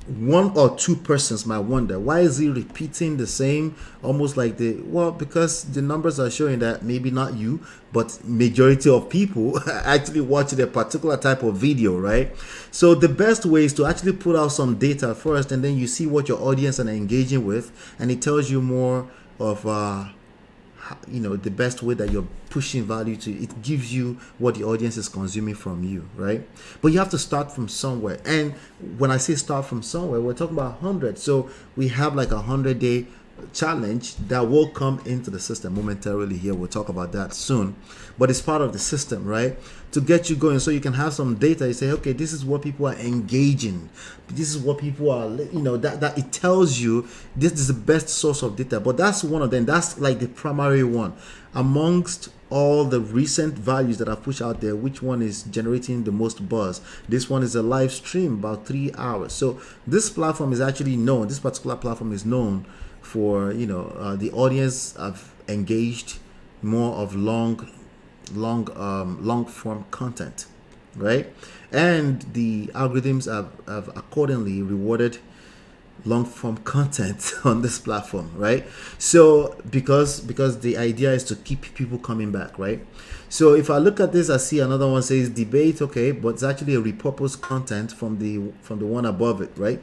one or two persons might wonder, why is he repeating the same, almost like because the numbers are showing that maybe not you, but majority of people actually watching a particular type of video, right? So the best way is to actually put out some data first, and then you see what your audience are engaging with, and it tells you more of the best way that you're pushing value to. It gives you what the audience is consuming from you, right? But you have to start from somewhere. And when I say start from somewhere, we're talking about 100. So we have like 100-day challenge that will come into the system momentarily here. We'll talk about that soon, but it's part of the system, right, to get you going, so you can have some data. You say, okay, this is what people are engaging, this is what people are, that it tells you this is the best source of data. But that's one of them. That's like the primary one amongst all the recent values that I've pushed out there. Which one is generating the most buzz? This one is a live stream, about 3 hours. So this platform is actually known, this particular platform is known for the audience have engaged more of long form content, right? And the algorithms have accordingly rewarded long form content on this platform, right? So because the idea is to keep people coming back, right? So if I look at this, I see another one says debate, okay, but it's actually a repurposed content from the one above it, right?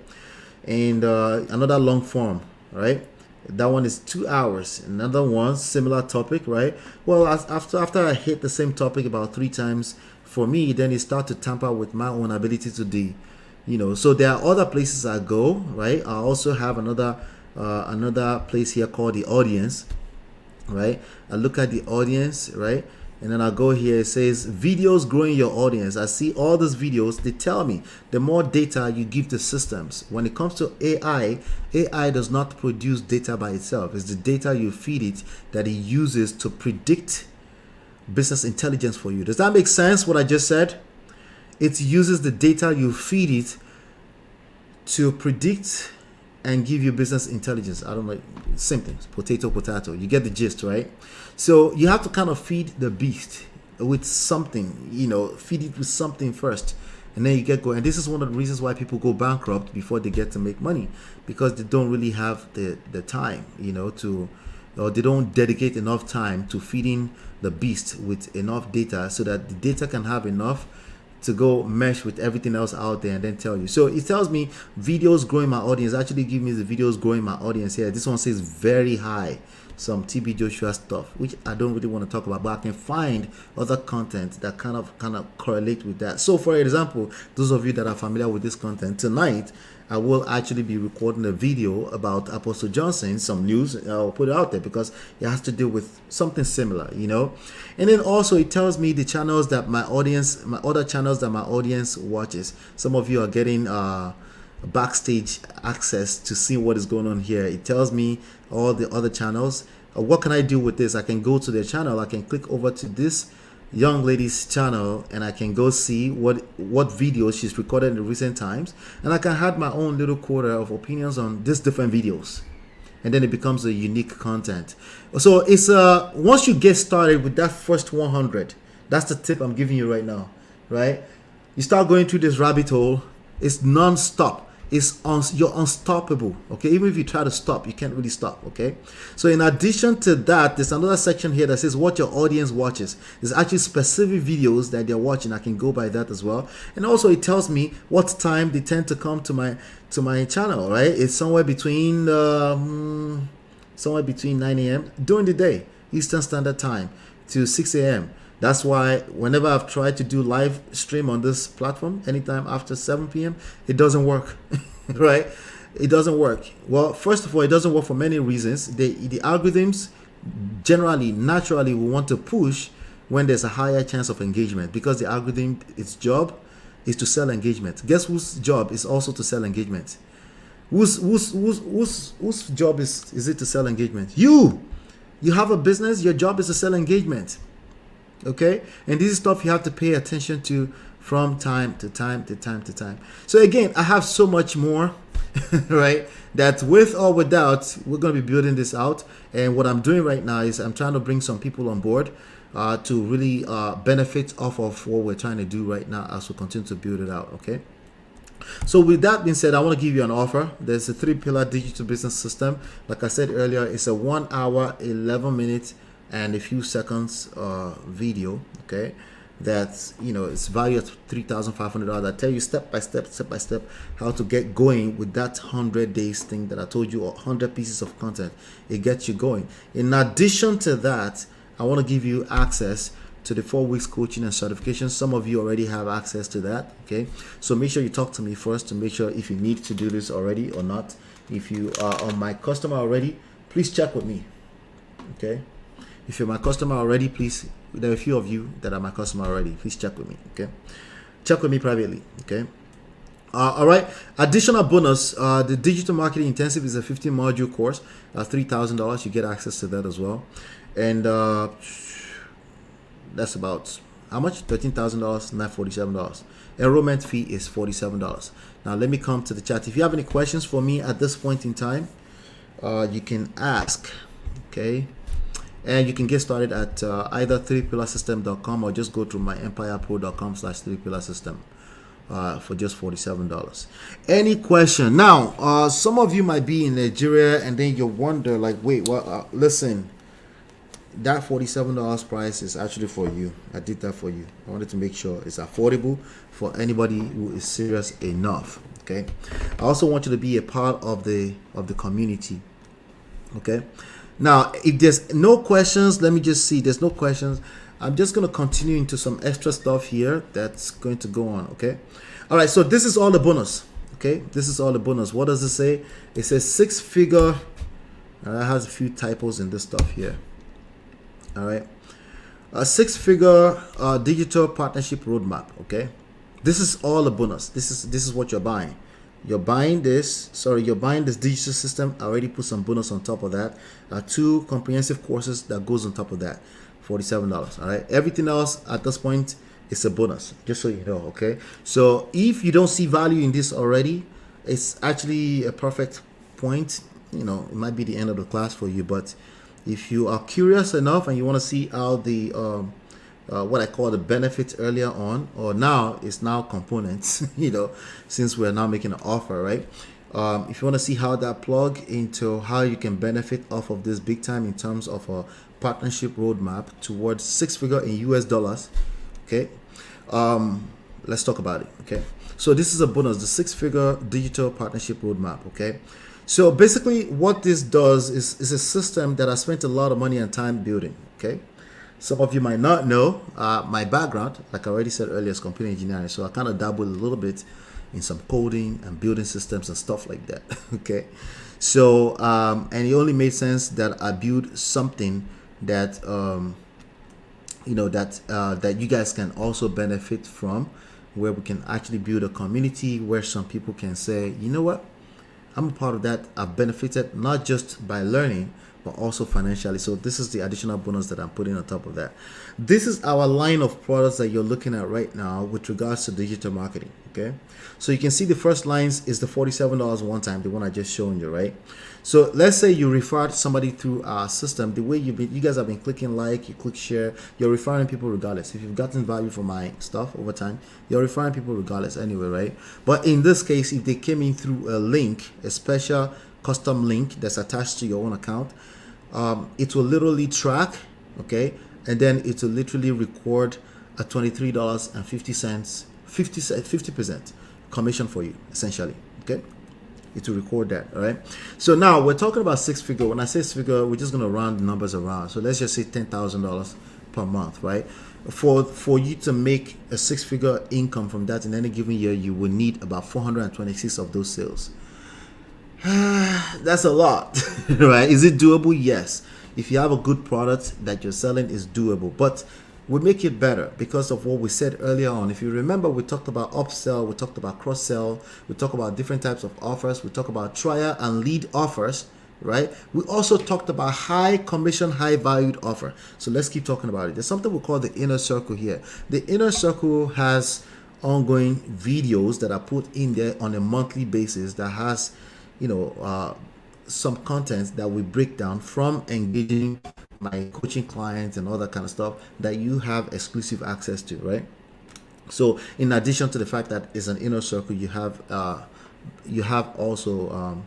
And another long form, right? That one is 2 hours. Another one, similar topic, right? Well, after I hit the same topic about 3 times, for me, then it starts to tamper with my own ability to so there are other places I go, right? I also have another place here called the audience, right? I look at the audience, right? And then I go here, it says videos growing your audience. I see all these videos. They tell me the more data you give the systems. When it comes to AI does not produce data by itself. It's the data you feed it that it uses to predict business intelligence for you. Does that make sense what I just said? It uses the data you feed it to predict and give you business intelligence. I don't know, same thing, potato. You get the gist, right? So you have to kind of feed the beast with something, feed it with something first, and then you get going. And this is one of the reasons why people go bankrupt before they get to make money, because they don't really have the time, or they don't dedicate enough time to feeding the beast with enough data, so that the data can have enough to go mesh with everything else out there and then tell you. So it tells me videos growing my audience. Actually give me the videos growing my audience here. This one says very high, some TB Joshua stuff, which I don't really want to talk about, but I can find other content that kind of correlate with that. So for example, those of you that are familiar with this content, tonight I will actually be recording a video about Apostle Johnson, some news. I'll put it out there because it has to do with something similar, And then also it tells me the channels that my other channels that my audience watches. Some of you are getting backstage access to see what is going on here. It tells me all the other channels. What can I do with this? I can go to their channel. I can click over to this young lady's channel, and I can go see what videos she's recorded in the recent times, and I can add my own little quota of opinions on these different videos, and then it becomes a unique content. So it's once you get started with that first 100, that's the tip I'm giving you right now, right? You start going through this rabbit hole. It's non-stop. You're unstoppable, okay? Even if you try to stop, you can't really stop, okay? So in addition to that, there's another section here that says what your audience watches. There's actually specific videos that they're watching. I can go by that as well. And also it tells me what time they tend to come to my channel, right? It's somewhere between 9 a.m. during the day, Eastern Standard Time, to 6 a.m. That's why whenever I've tried to do live stream on this platform, anytime after 7 p.m., it doesn't work, right? It doesn't work. Well, first of all, it doesn't work for many reasons. The algorithms generally, naturally, will want to push when there's a higher chance of engagement, because the algorithm, its job is to sell engagement. Guess whose job is also to sell engagement? Whose job is it to sell engagement? You have a business. Your job is to sell engagement. Okay, and this is stuff you have to pay attention to from time to time. So again, I have so much more right? That with or without, we're going to be building this out. And what I'm doing right now is I'm trying to bring some people on board to really benefit off of what we're trying to do right now as we continue to build it out. Okay. So with that being said, I want to give you an offer. There's a 3-pillar digital business system. Like I said earlier, it's a 1 hour, 11 minutes, and a few seconds video. Okay, that's, it's valued at $3,500. I tell you step by step how to get going with that 100 days thing that I told you, or 100 pieces of content. It gets you going. In addition to that, I want to give you access to the 4 weeks coaching and certification. Some of you already have access to that. Okay, so make sure you talk to me first to make sure if you need to do this already or not. If you are on my customer already, please check with me. Okay, if you're my customer already, please, there are a few of you that are my customer already, please check with me. Okay, check with me privately. Okay. All right. Additional bonus: the digital marketing intensive is a 15 module course. $3,000. You get access to that as well, and that's about how much? $13,000, $947. Enrollment fee is $47. Now let me come to the chat. If you have any questions for me at this point in time, you can ask. Okay, and you can get started at either 3pillarsystem.com or just go to myempirepro.com/3pillarsystem for just $47. Any question? Now, some of you might be in Nigeria and then you wonder, like, wait, what? Listen. That $47 price is actually for you. I did that for you. I wanted to make sure it's affordable for anybody who is serious enough. Okay. I also want you to be a part of the community. Okay. Now, if there's no questions, let me just see. There's no questions. I'm just going to continue into some extra stuff here that's going to go on. Okay. All right. So this is all the bonus. Okay. This is all the bonus. What does it say? It says 6-figure. It has a few typos in this stuff here. All right, a 6-figure digital partnership roadmap. Okay, this is all a bonus. This is what you're buying. You're buying this. Sorry, you're buying this digital system. I already put some bonus on top of that. 2 comprehensive courses that goes on top of that. $47. All right. Everything else at this point is a bonus. Just so you know. Okay. So if you don't see value in this already, it's actually a perfect point. It might be the end of the class for you, but if you are curious enough and you want to see how the what I call the benefits earlier on, or now it's now components, since we're now making an offer, right? If you want to see how that plug into how you can benefit off of this big time in terms of a partnership roadmap towards 6-figure in US dollars, okay? Let's talk about it, okay? So this is a bonus, the 6-figure digital partnership roadmap, okay? So basically what this does is a system that I spent a lot of money and time building, okay? Some of you might not know my background, like I already said earlier, is computer engineering. So I kind of dabble a little bit in some coding and building systems and stuff like that, okay? So, and it only made sense that I build something that, that you guys can also benefit from, where we can actually build a community where some people can say, you know what? I'm a part of that. I've benefited not just by learning, but also financially. So this is the additional bonus that I'm putting on top of that. This is our line of products that you're looking at right now with regards to digital marketing. Okay. So you can see the first lines is the $47 one time, the one I just shown you, right? So let's say you referred somebody through our system. The way you guys have been clicking like, you click share, you're referring people regardless. If you've gotten value from my stuff over time, you're referring people regardless anyway, right? But in this case, if they came in through a link, a special custom link that's attached to your own account, it will literally track, okay, and then it will literally record a $23.50 50% commission for you, essentially. Okay, it will record that. All right, so now we're talking about 6-figure. When I say 6-figure, we're just going to round the numbers around. So let's just say $10,000 per month, right? For you to make a 6-figure income from that in any given year, you will need about 426 of those sales. That's a lot, right? Is it doable? Yes. If you have a good product that you're selling, it's doable, but we make it better because of what we said earlier on. If you remember, we talked about upsell, we talked about cross-sell, we talked about different types of offers, we talked about trial and lead offers, right? We also talked about high commission, high valued offer. So let's keep talking about it. There's something we call the inner circle here. The inner circle has ongoing videos that are put in there on a monthly basis that has, some content that we break down from engaging my coaching clients and all that kind of stuff that you have exclusive access to, right? So in addition to the fact that it's an inner circle, you have also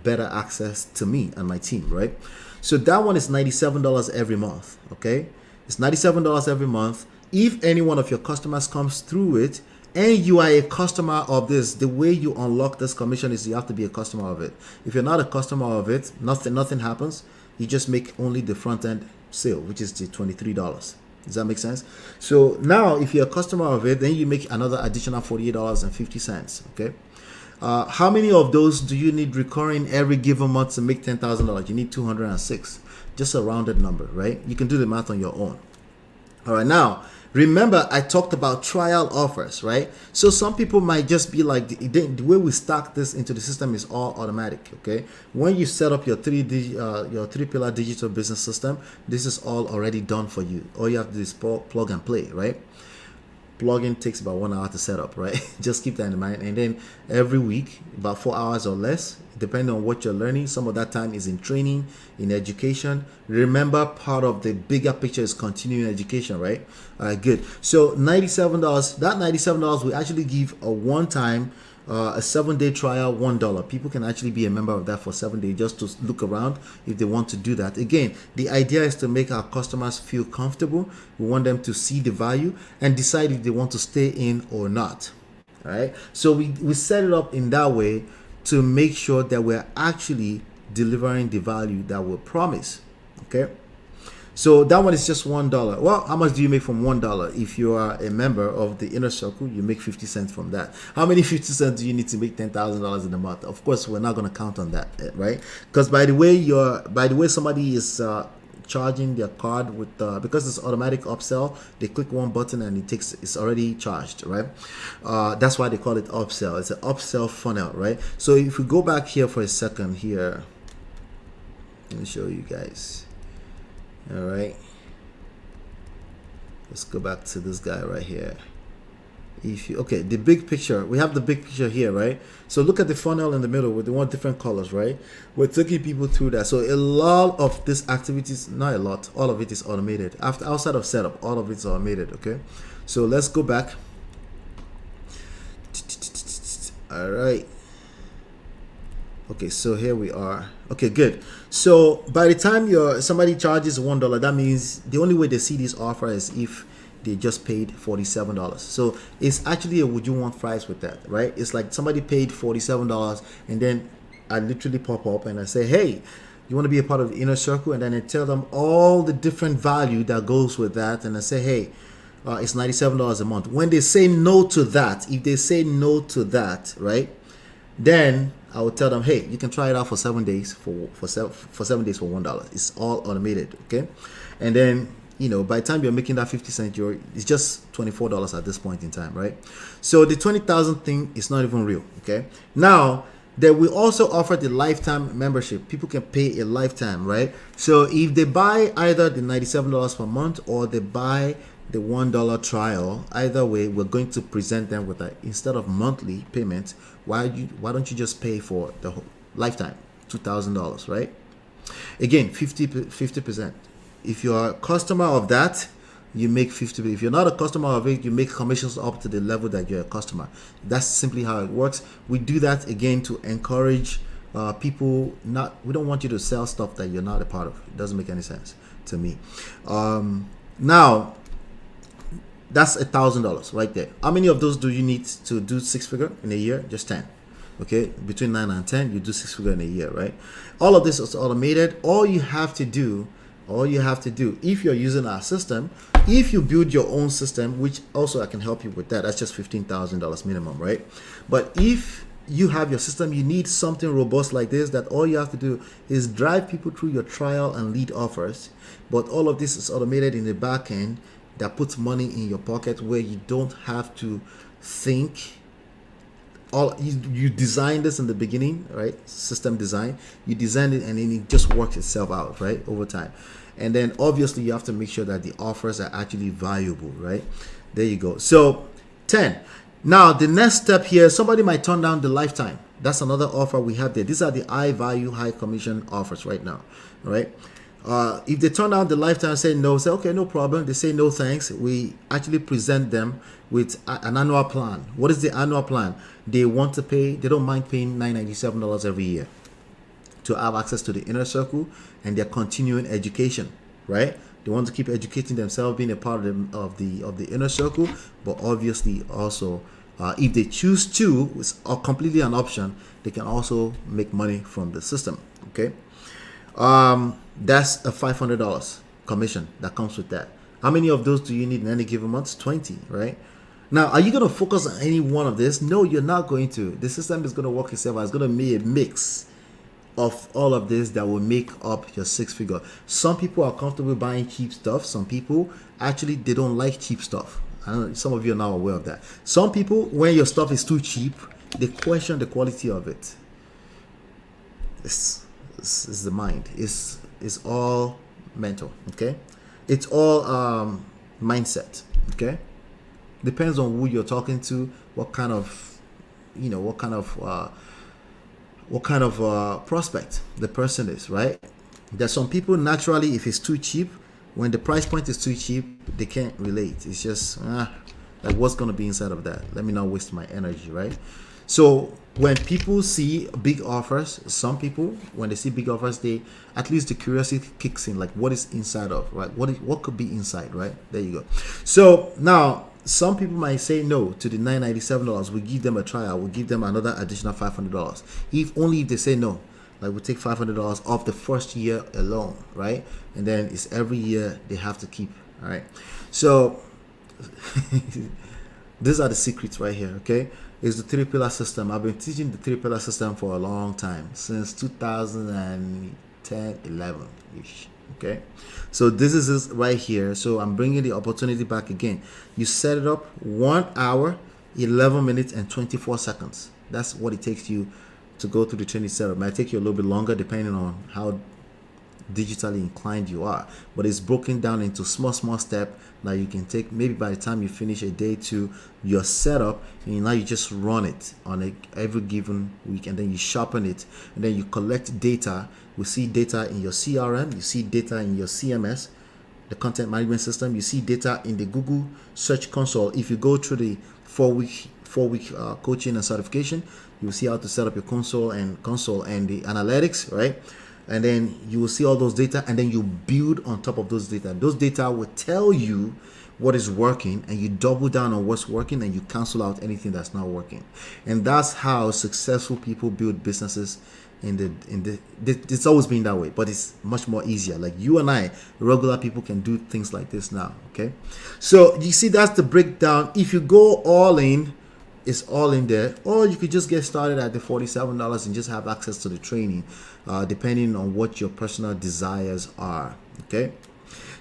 better access to me and my team, right? So that one is $97 every month. Okay, it's $97 every month. If any one of your customers comes through it and you are a customer of this, the way you unlock this commission is you have to be a customer of it. If you're not a customer of it, nothing happens. You just make only the front end sale, which is the $23. Does that make sense? So now if you're a customer of it, then you make another additional $48.50. Okay. How many of those do you need recurring every given month to make $10,000? You need 206, just a rounded number, right? You can do the math on your own. All right, now remember I talked about trial offers, right? So some people might just be like, the way we stack this into the system is all automatic. Okay, when you set up your your 3-pillar digital business system, this is all already done for you. All you have to do is plug and play, right? Plugin takes about 1 hour to set up, right? Just keep that in mind. And then every week, about 4 hours or less, depending on what you're learning. Some of that time is in training, in education. Remember, part of the bigger picture is continuing education, right? All right, good. So $97, that $97 will actually give a one-time, a 7-day trial, $1. People can actually be a member of that for 7 days just to look around if they want to do that. Again, the idea is to make our customers feel comfortable. We want them to see the value and decide if they want to stay in or not. All right. So we set it up in that way to make sure that we're actually delivering the value that we promise. Okay. So that one is just $1. Well, how much do you make from $1? If you are a member of the inner circle, you make 50 cents from that. How many 50 cents do you need to make $10,000 in a month? Of course, we're not going to count on that, right? Because by the way somebody is charging their card with because it's automatic upsell, they click one button and it's already charged, right? That's why they call it upsell. It's an upsell funnel, right? So if we go back here for a second here, let me show you guys. All right, let's go back to this guy right here. The big picture, we have the big picture here, right? So look at the funnel in the middle with the one different colors, right? We're taking people through that. So a lot of this activities, not a lot, all of it is automated. Outside of setup, all of it's automated. Okay, so let's go back. All right. Okay, so here we are. Okay, good. So by the time somebody charges $1, that means the only way they see this offer is if they just paid $47. So it's actually a would you want fries with that, right? It's like somebody paid $47 and then I literally pop up and I say, hey, you want to be a part of the inner circle? And then I tell them all the different value that goes with that. And I say, hey, it's $97 a month. When they say no to that, if they say no to that, right, then I will tell them, hey, you can try it out for 7 days for 7 days for $1. It's all automated, okay? And then by the time you're making that 50 cents, it's just $24 at this point in time, right? So the 20,000 thing is not even real, okay? Now that we also offer the lifetime membership. People can pay a lifetime, right? So if they buy either the $97 per month or they buy the $1 trial, either way, we're going to present them with instead of monthly payment, why don't you just pay for the whole lifetime, $2,000, right? Again, 50%. If you're a customer of that, you make 50%. If you're not a customer of it, you make commissions up to the level that you're a customer. That's simply how it works. We do that again to encourage people. We don't want you to sell stuff that you're not a part of. It doesn't make any sense to me. Now, that's $1,000 right there. How many of those do you need to do 6-figure in a year? Just 10. Okay, between 9 and 10, you do 6-figure in a year, right? All of this is automated. All you have to do, if you're using our system, if you build your own system, which also I can help you with that, that's just $15,000 minimum, right? But if you have your system, you need something robust like this, that all you have to do is drive people through your trial and lead offers. But all of this is automated in the back end that puts money in your pocket, where you don't have to think. You design this in the beginning, right? System design. You design it and then it just works itself out, right? Over time. And then obviously you have to make sure that the offers are actually valuable, right? There you go. So 10. Now the next step here, somebody might turn down the lifetime. That's another offer we have there. These are the high value, high commission offers right now, right? If they turn down the lifetime, say no, say okay, no problem. They say no thanks. We actually present them with an annual plan. What is the annual plan? They want to pay, they don't mind paying $997 every year to have access to the inner circle and their continuing education, right? They want to keep educating themselves, being a part of the inner circle, but obviously also, if they choose to, it's completely an option. They can also make money from the system. Okay, that's a $500 commission that comes with that. How many of those do you need in any given month? 20, right? Now, are you going to focus on any one of this? No, you're not going to. The system is going to work itself. It's going to be a mix of all of this that will make up your six figure. Some people are comfortable buying cheap stuff. Some people actually, they don't like cheap stuff. I don't know, some of you are now aware of that. Some people, when your stuff is too cheap, they question the quality of it. This is the mind. It's all mental. Okay, it's all mindset. Okay, depends on who you're talking to, what kind of prospect the person is, right? There's some people naturally, if it's too cheap, when the price point is too cheap, they can't relate. It's just like, what's going to be inside of that? Let me not waste my energy, right? So when people see big offers, some people, when they see big offers, they, at least the curiosity kicks in, like what is inside of, right? What could be inside, right? There you go. So now some people might say no to the $997. We give them a trial. We give them another additional $500. If only if they say no, like we take $500 off the first year alone, right? And then it's every year they have to keep. All right. So these are the secrets right here. Okay, it's the three pillar system. I've been teaching the three pillar system for a long time, since 2010, 11 ish. Okay, so this is right here. So I'm bringing the opportunity back again. You set it up 1 hour, 11 minutes and 24 seconds. That's what it takes you to go through the training setup. It might take you a little bit longer depending on how digitally inclined you are, but it's broken down into small step that you can take. Maybe by the time you finish a day to your setup, and now you just run it on every given week, and then you sharpen it, and then you collect data. We see data in your CRM, you see data in your CMS, the content management system, you see data in the Google Search Console. If you go through the four week coaching and certification, you will see how to set up your console and the analytics, right? And then you will see all those data, and then you build on top of those data. Those data will tell you what is working, and you double down on what's working, and you cancel out anything that's not working. And that's how successful people build businesses. It's always been that way, but it's much more easier. Like you and I, regular people, can do things like this now. Okay, so you see, that's the breakdown. If you go all in, it's all in there, or you could just get started at the $47 and just have access to the training, depending on what your personal desires are. Okay,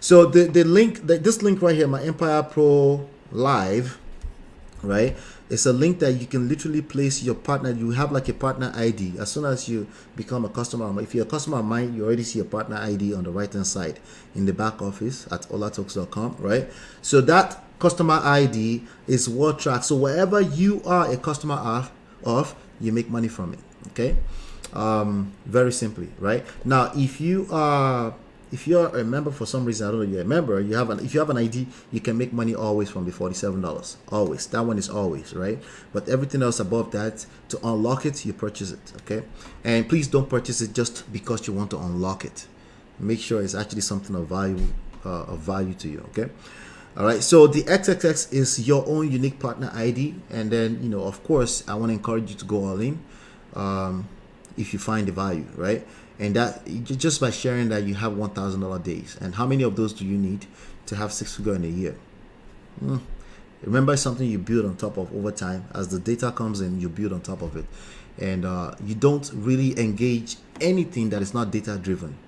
so the link, this link right here, my Empire Pro Live, right? It's a link that you can literally place your partner. You have like a partner ID. As soon as you become a customer, if you're a customer of mine, you already see a partner ID on the right hand side in the back office at olatalks.com, right? So that customer ID is what tracks. So wherever you are a customer of, you make money from it. Okay, very simply, right? Now, if you're a member for some reason, I don't know, you're a member, if you have an ID, you can make money always from the $47. Always. That one is always, right? But everything else above that, to unlock it, you purchase it. Okay, and please don't purchase it just because you want to unlock it. Make sure it's actually something of value to you. Okay. All right, so the XXX is your own unique partner ID, and then, of course, I want to encourage you to go all in if you find the value, right? And that just by sharing that you have $1,000 days. And how many of those do you need to have six figure in a year? Remember, it's something you build on top of over time. As the data comes in, you build on top of it, and you don't really engage anything that is not data driven.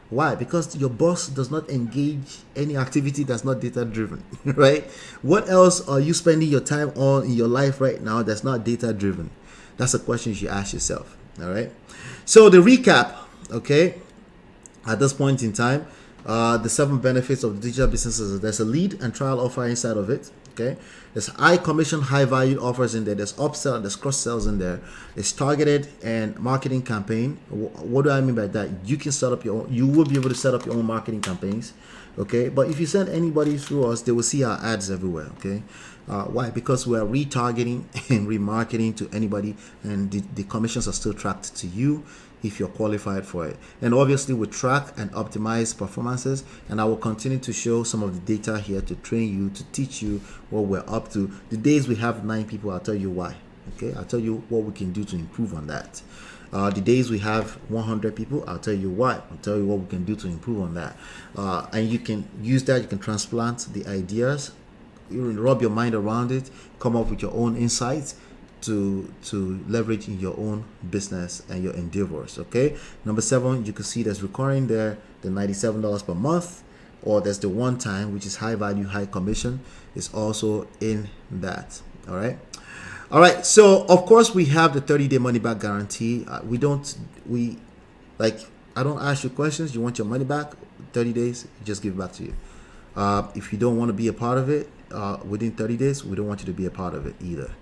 Why? Because your boss does not engage any activity that's not data driven, right? What else are you spending your time on in your life right now that's not data driven? That's a question you should ask yourself. All right. So the recap, okay, at this point in time, the 7 benefits of digital businesses. There's a lead and trial offer inside of it. Okay, there's high commission, high value offers in there. There's upsell, there's cross sells in there. It's targeted and marketing campaign. What do I mean by that? You can set up your own, you will be able to set up your own marketing campaigns. Okay, but if you send anybody through us, they will see our ads everywhere. Okay, why? Because we are retargeting and remarketing to anybody, and the commissions are still tracked to you if you're qualified for it. And obviously we track and optimize performances, and I will continue to show some of the data here to train you, to teach you what we're up to. The days we have 9 people, I'll tell you why. Okay, I'll tell you what we can do to improve on that. The days we have 100 people, I'll tell you why. I'll tell you what we can do to improve on that. And you can use that, you can transplant the ideas, you rub your mind around it, come up with your own insights to leverage in your own business and your endeavors. Okay, number 7, you can see there's recurring there, the $97 per month, or there's the one time, which is high value, high commission, is also in that. All right, so of course we have the 30-day money back guarantee. I don't ask you questions. You want your money back 30 days, just give it back to you. If you don't want to be a part of it within 30 days, we don't want you to be a part of it either.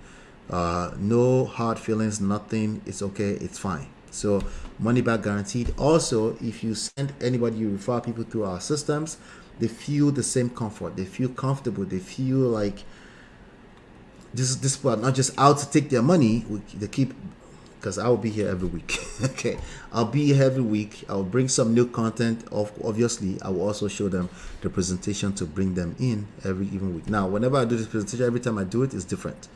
No hard feelings, nothing. It's okay, it's fine. So money back guaranteed. Also, if you send anybody, you refer people through our systems, they feel the same comfort, they feel comfortable, they feel like this people are not just out to take their money. They keep, because I will be here every week. Okay, I'll be here every week. I'll bring some new content. Obviously, I will also show them the presentation to bring them in every even week. Now, whenever I do this presentation, every time I do it, it's different.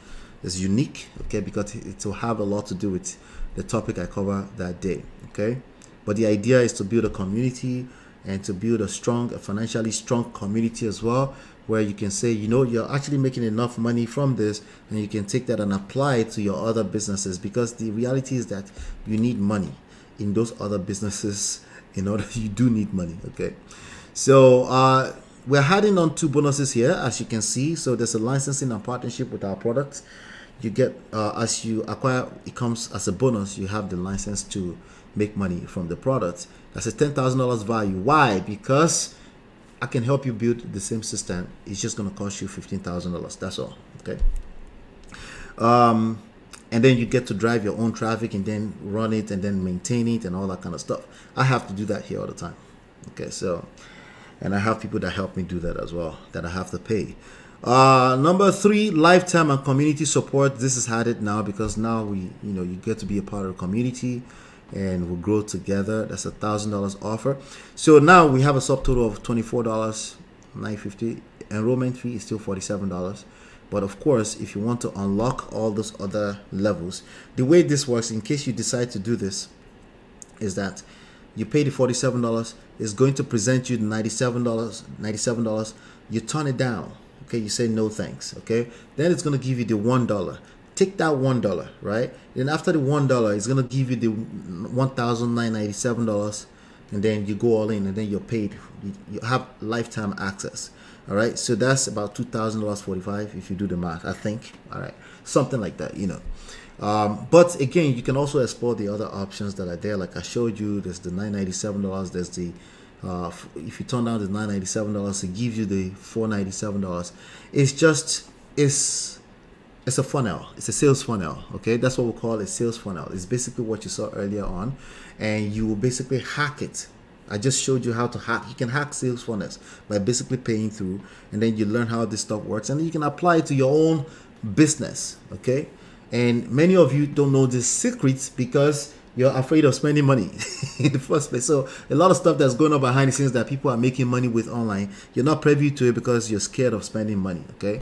It's unique, okay, because it will have a lot to do with the topic I cover that day, okay? But the idea is to build a community and to build a financially strong community as well, where you can say, you're actually making enough money from this, and you can take that and apply it to your other businesses, because the reality is that you need money in those other businesses. You do need money, okay? So we're adding on 2 bonuses here, as you can see. So there's a licensing and partnership with our products. You get, as you acquire, it comes as a bonus. You have the license to make money from the product. That's a $10,000 value. Why? Because I can help you build the same system. It's just going to cost you $15,000. That's all. Okay. And then you get to drive your own traffic and then run it and then maintain it and all that kind of stuff. I have to do that here all the time. Okay. So, and I have people that help me do that as well, that I have to pay. Number 3, lifetime and community support. This is added now because now you get to be a part of the community and we'll grow together. That's $1,000 offer. So now we have a subtotal of $24.950. Enrollment fee is still $47. But of course, if you want to unlock all those other levels, the way this works, in case you decide to do this, is that you pay the $47. It's going to present you the $97. You turn it down. Okay, you say no thanks. Okay, then it's going to give you the $1. Take that $1, right? Then after the $1, it's gonna give you the $1,997, and then you go all in, and then you're paid. You have lifetime access. All right, so that's about $2,000.45 if you do the math. I think. All right, something like that. But again, you can also explore the other options that are there. Like I showed you, there's the $997. There's the if you turn down the $997, it gives you the $497. It's a funnel. It's a sales funnel. Okay, that's what we call a sales funnel. It's basically what you saw earlier on, and you will basically hack it. I just showed you how to hack. You can hack sales funnels by basically paying through, and then you learn how this stuff works, and then you can apply it to your own business. Okay, and many of you don't know the secrets because you're afraid of spending money in the first place. So a lot of stuff that's going on behind the scenes that people are making money with online, you're not privy to it because you're scared of spending money. Okay,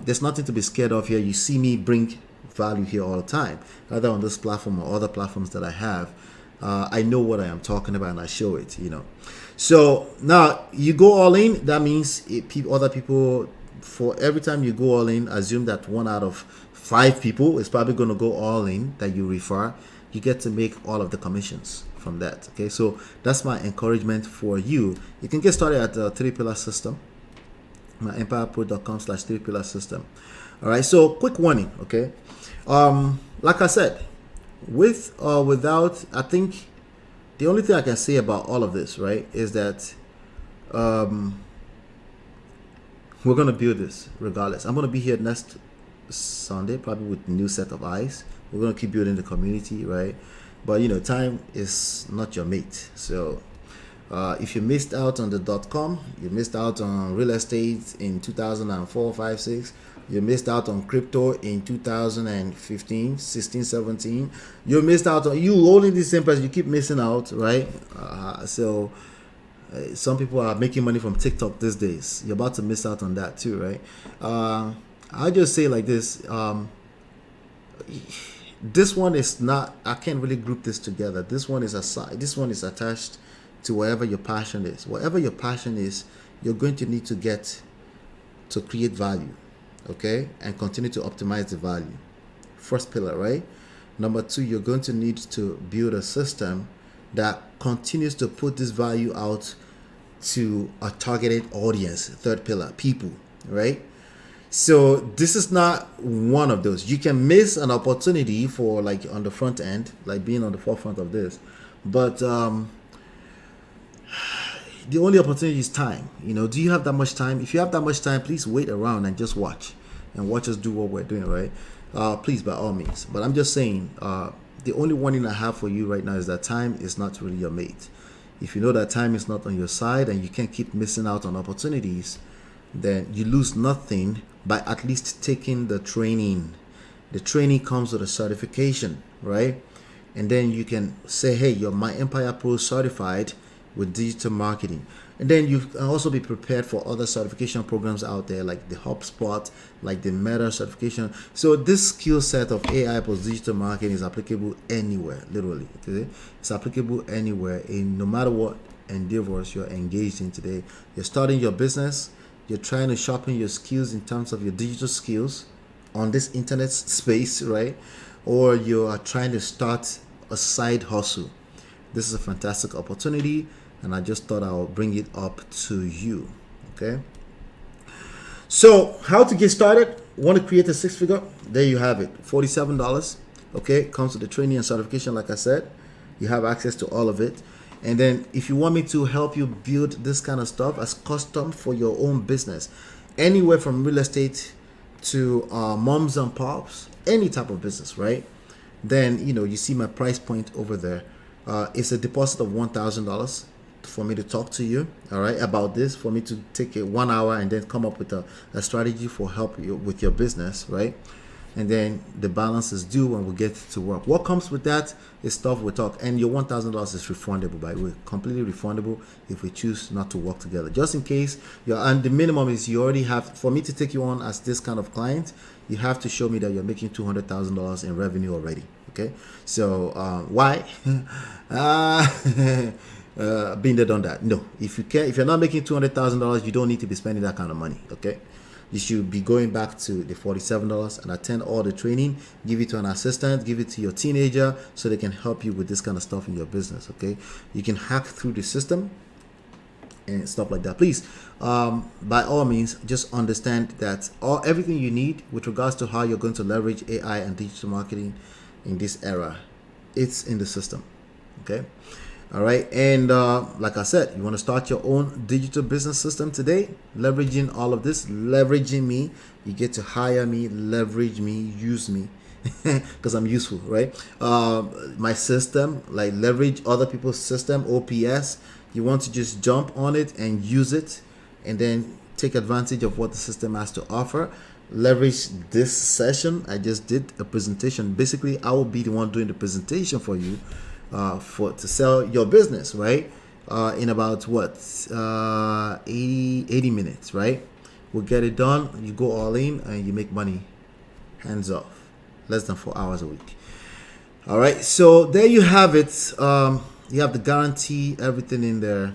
there's nothing to be scared of here. You see me bring value here all the time, either on this platform or other platforms that I have. I know what I am talking about and I show it. So now you go all in. That means other people, for every time you go all in, assume that 1 out of 5 people is probably going to go all in that you refer. You get to make all of the commissions from that. Okay, so that's my encouragement for you. You can get started at the 3-pillar system, my empirepro.com/3-pillar system. All right, so quick warning. Okay, like I said, with or without, I think the only thing I can say about all of this, right, is that we're gonna build this regardless. I'm gonna be here next Sunday, probably with a new set of eyes. We're gonna keep building the community, right? But time is not your mate. So if you missed out on the .com, you missed out on real estate in 2004, 5, 6. You missed out on crypto in 2015, 16, 17. You missed out on you only the same person. You keep missing out, right? Some people are making money from TikTok these days. You're about to miss out on that too, right? I'll just say like this. This one is not. I can't really group this together. This one is aside. This one is attached to wherever your passion is. Whatever your passion is, you're going to need to get to create value, okay, and continue to optimize the value. First pillar, right? Number 2, you're going to need to build a system that continues to put this value out to a targeted audience. Third pillar, people, right? So this is not one of those. You can miss an opportunity for like on the front end, like being on the forefront of this, but the only opportunity is time. Do you have that much time? If you have that much time, please wait around and just watch us do what we're doing, right? Please, by all means. But I'm just saying, the only warning I have for you right now is that time is not really your mate. If you know that time is not on your side and you can't keep missing out on opportunities, then you lose nothing by at least taking the training. The training comes with a certification, right? And then you can say, hey, you're My Empire Pro certified with digital marketing. And then you can also be prepared for other certification programs out there, like the HubSpot, like the Meta certification. So this skill set of AI plus digital marketing is applicable anywhere, literally. Okay? It's applicable anywhere, in no matter what endeavors you're engaged in today. You're starting your business, you're trying to sharpen your skills in terms of your digital skills on this internet space, right? Or you are trying to start a side hustle. This is a fantastic opportunity, and I just thought I'll bring it up to you. Okay. So how to get started? Want to create a 6-figure? There you have it. $47. Okay. Comes with the training and certification. Like I said, you have access to all of it. And then if you want me to help you build this kind of stuff as custom for your own business, anywhere from real estate to moms and pops, any type of business, right? Then, you see my price point over there. It's a deposit of $1,000 for me to talk to you, all right, about this, for me to take it 1 hour and then come up with a strategy for help you with your business, right? And then the balance is due when we get to work. What comes with that is stuff we talk, and your $1,000 is refundable, by the way, completely refundable if we choose not to work together. Just in case and the minimum is you already have, for me to take you on as this kind of client, you have to show me that you're making $200,000 in revenue already. Okay, so why? Been there, done that. No, if you're not making $200,000, you don't need to be spending that kind of money. Okay, you should be going back to the $47 and attend all the training. Give it to an assistant, give it to your teenager, so they can help you with this kind of stuff in your business. Okay, you can hack through the system and stuff like that. Please, by all means, just understand that everything you need with regards to how you're going to leverage AI and digital marketing in this era, it's in the system. Okay, all right. And like I said, you want to start your own digital business system today, leveraging all of this, leveraging me. You get to hire me, leverage me, use me, because I'm useful, right? My system, like leverage other people's system, OPS. You want to just jump on it and use it, and then take advantage of what the system has to offer. Leverage this session. I just did a presentation. Basically, I will be the one doing the presentation for you to sell your business, right? In about 80 minutes, right? We'll get it done. You go all in and you make money hands off. Less than 4 hours a week. All right, so there you have it. You have the guarantee, everything in there.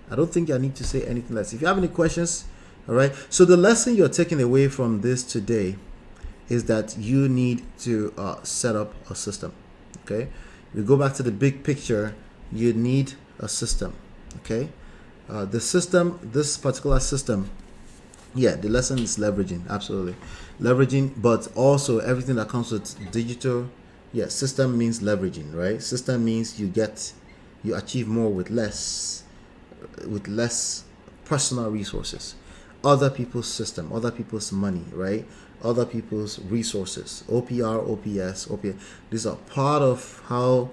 I don't think I need to say anything less. If you have any questions, all right. So the lesson you're taking away from this today is that you need to set up a system. Okay. We go back to the big picture. You need a system. Okay. The system, this particular system, the lesson is leveraging, absolutely. Leveraging, but also everything that comes with digital. System means leveraging, right? System means you achieve more with less personal resources. other people's system, other people's money, right? Other people's resources. OPR, OPS, OPS. These are part of how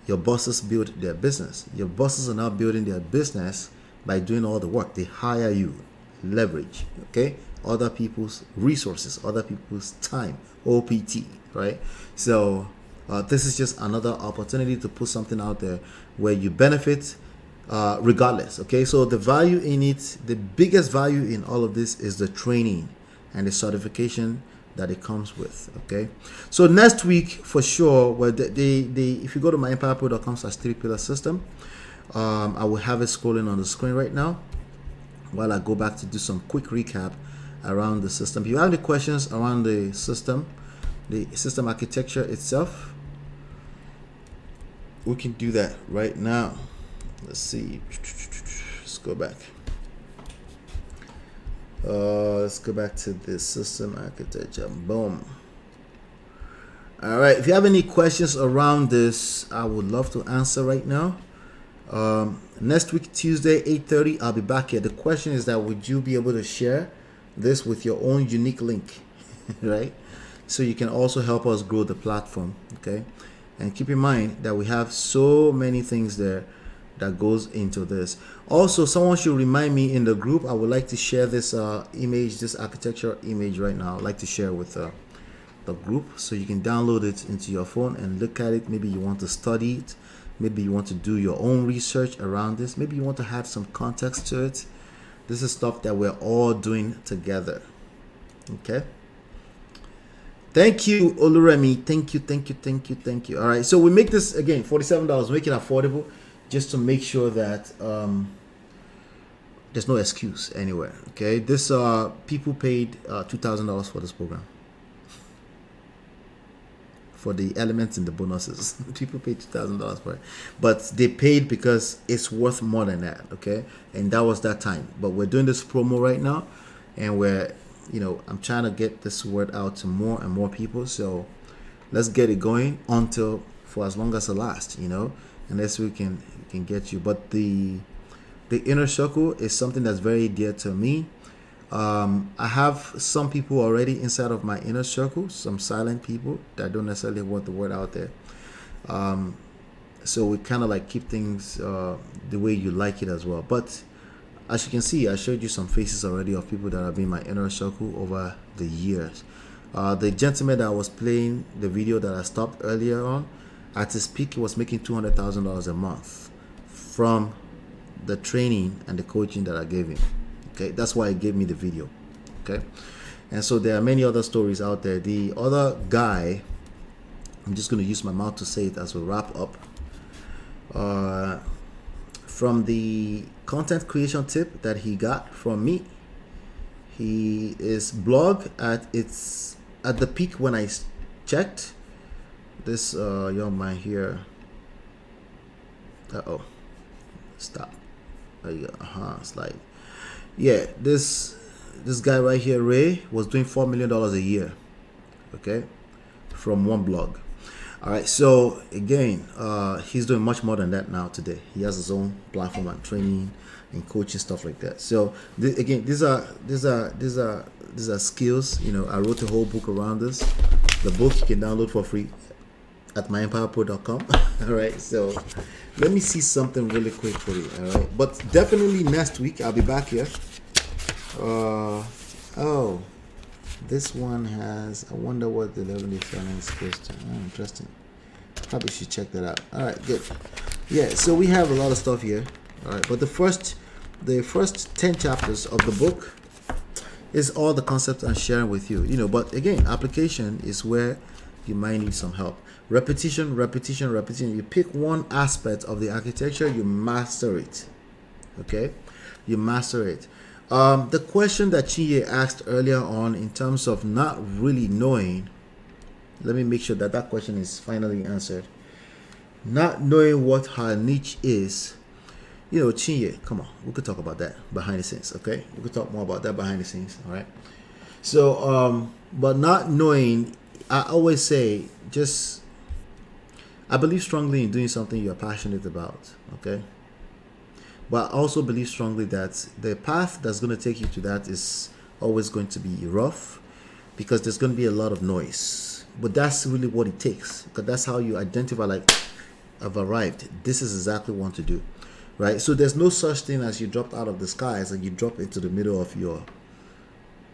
your bosses build their business. Your bosses are not building their business by doing all the work. They hire you, leverage, okay? Other people's resources, other people's time, OPT, right? So this is just another opportunity to put something out there where you benefit regardless, okay? So the value in it, the biggest value in all of this is the training and the certification that it comes with, okay? So next week for sure, well, if you go to myempowerpro.com/3-pillar system, I will have it scrolling on the screen right now while I go back to do some quick recap around the system. If you have any questions around the system architecture itself, we can do that right now. Let's see. Let's go back. Let's go back to the system architecture. Boom. All right. If you have any questions around this, I would love to answer right now. Next week, Tuesday, 8:30, I'll be back here. The question is that would you be able to share this with your own unique link, right? So you can also help us grow the platform, okay? And keep in mind that we have so many things there that goes into this. Also, someone should remind me in the group. I would like to share this image, this architecture image right now. I'd like to share with the group so you can download it into your phone and look at it. Maybe you want to study it. Maybe you want to do your own research around this. Maybe you want to add some context to it. This is stuff that we're all doing together. Okay. Thank you, Oluremi. Thank you. All right. So we make this again $47. Make it affordable, just to make sure that there's no excuse anywhere. Okay. This people paid $2,000 for this program. For the elements and the bonuses, people paid $2,000 for it, but they paid because it's worth more than that. Okay, and that was that time. But we're doing this promo right now, and I'm trying to get this word out to more and more people. So let's get it going for as long as it lasts. Unless we can get you. But the inner circle is something that's very dear to me. I have some people already inside of my inner circle, some silent people that don't necessarily want the word out there. So we kind of like keep things the way you like it as well. But as you can see, I showed you some faces already of people that have been in my inner circle over the years. The gentleman that was playing the video that I stopped earlier on, at his peak, he was making $200,000 a month from the training and the coaching that I gave him. Okay, that's why he gave me the video. Okay, and so there are many other stories out there. The other guy, I'm just going to use my mouth to say it as we wrap up. From the content creation tip that he got from me, his blog at the peak when I checked. This young man here. Stop. There you go. Slide. Yeah, this guy right here, Ray, was doing $4 million a year, okay, from one blog. All right, so again, he's doing much more than that now today. He has his own platform and training and coaching, stuff like that. So these are skills. I wrote a whole book around this. The book you can download for free at myempowerpro.com. All right, so let me see something really quick for you. All right, but definitely next week I'll be back here. This one has. I wonder what the 11-day finance goes to. Interesting. Probably should check that out. All right, good. Yeah, so we have a lot of stuff here. All right, but the first 10 chapters of the book is all the concepts I'm sharing with you. But again, application is where you might need some help. Repetition. You pick one aspect of the architecture, you master it. Okay, you master it. The question that Chinye asked earlier on in terms of not really knowing, let me make sure that question is finally answered. Not knowing what her niche is. Chinye, come on, we could talk about that behind the scenes, okay? We could talk more about that behind the scenes, all right? So, but not knowing, I always say, I believe strongly in doing something you're passionate about, okay? But I also believe strongly that the path that's going to take you to that is always going to be rough, because there's going to be a lot of noise. But that's really what it takes, because that's how you identify, like, I've arrived. This is exactly what to do, right? So there's no such thing as you dropped out of the skies and you drop into the middle of your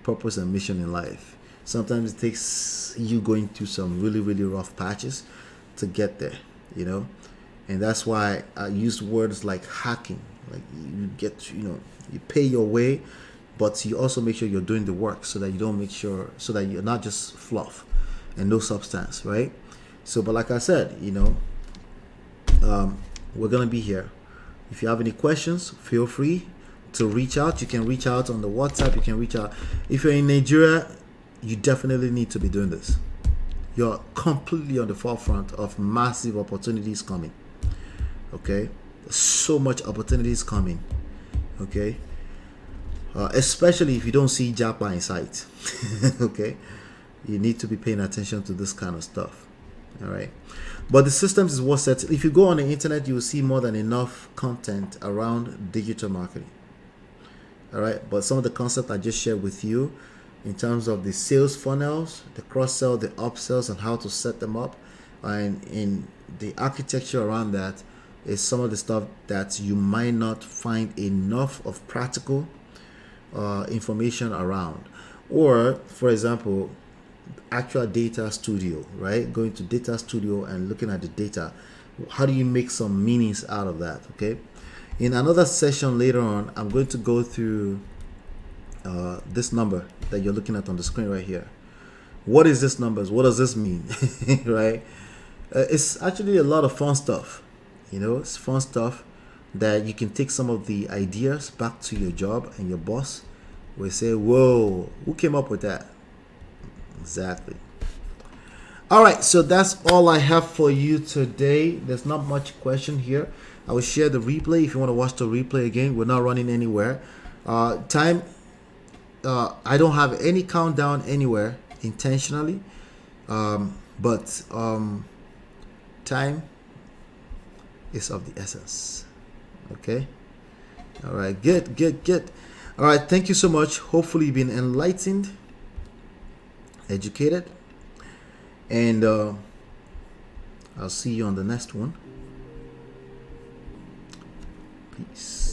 purpose and mission in life. Sometimes it takes you going through some really, really rough patches to get there, you know? And that's why I use words like hacking. Like, you get, you pay your way, but you also make sure you're doing the work, so that you don't make sure, so that you're not just fluff and no substance, right? So, but like I said, we're going to be here. If you have any questions, feel free to reach out. You can reach out on the WhatsApp. You can reach out. If you're in Nigeria, you definitely need to be doing this. You're completely on the forefront of massive opportunities coming. Okay? So much opportunities coming. Okay? Especially if you don't see Japa in sight. Okay? You need to be paying attention to this kind of stuff. All right? But the systems is what sets. If you go on the internet, you will see more than enough content around digital marketing. All right? But some of the concepts I just shared with you, in terms of the sales funnels, the cross-sell, the upsells, and how to set them up, and in the architecture around that, is some of the stuff that you might not find enough of practical information around. Or, for example, actual data studio, right? Going to data studio and looking at the data. How do you make some meanings out of that? Okay. In another session later on, I'm going to go through this number that you're looking at on the screen right here. What is this numbers? What does this mean? Right? It's actually a lot of fun stuff. It's fun stuff that you can take some of the ideas back to your job, and your boss will say, whoa, who came up with that? Exactly. All right, so that's all I have for you today. There's not much question here. I will share the replay if you want to watch the replay again. We're not running anywhere. Time, I don't have any countdown anywhere intentionally, but time is of the essence. Okay. All right. Good. All right. Thank you so much. Hopefully you've been enlightened, educated, and I'll see you on the next one. Peace.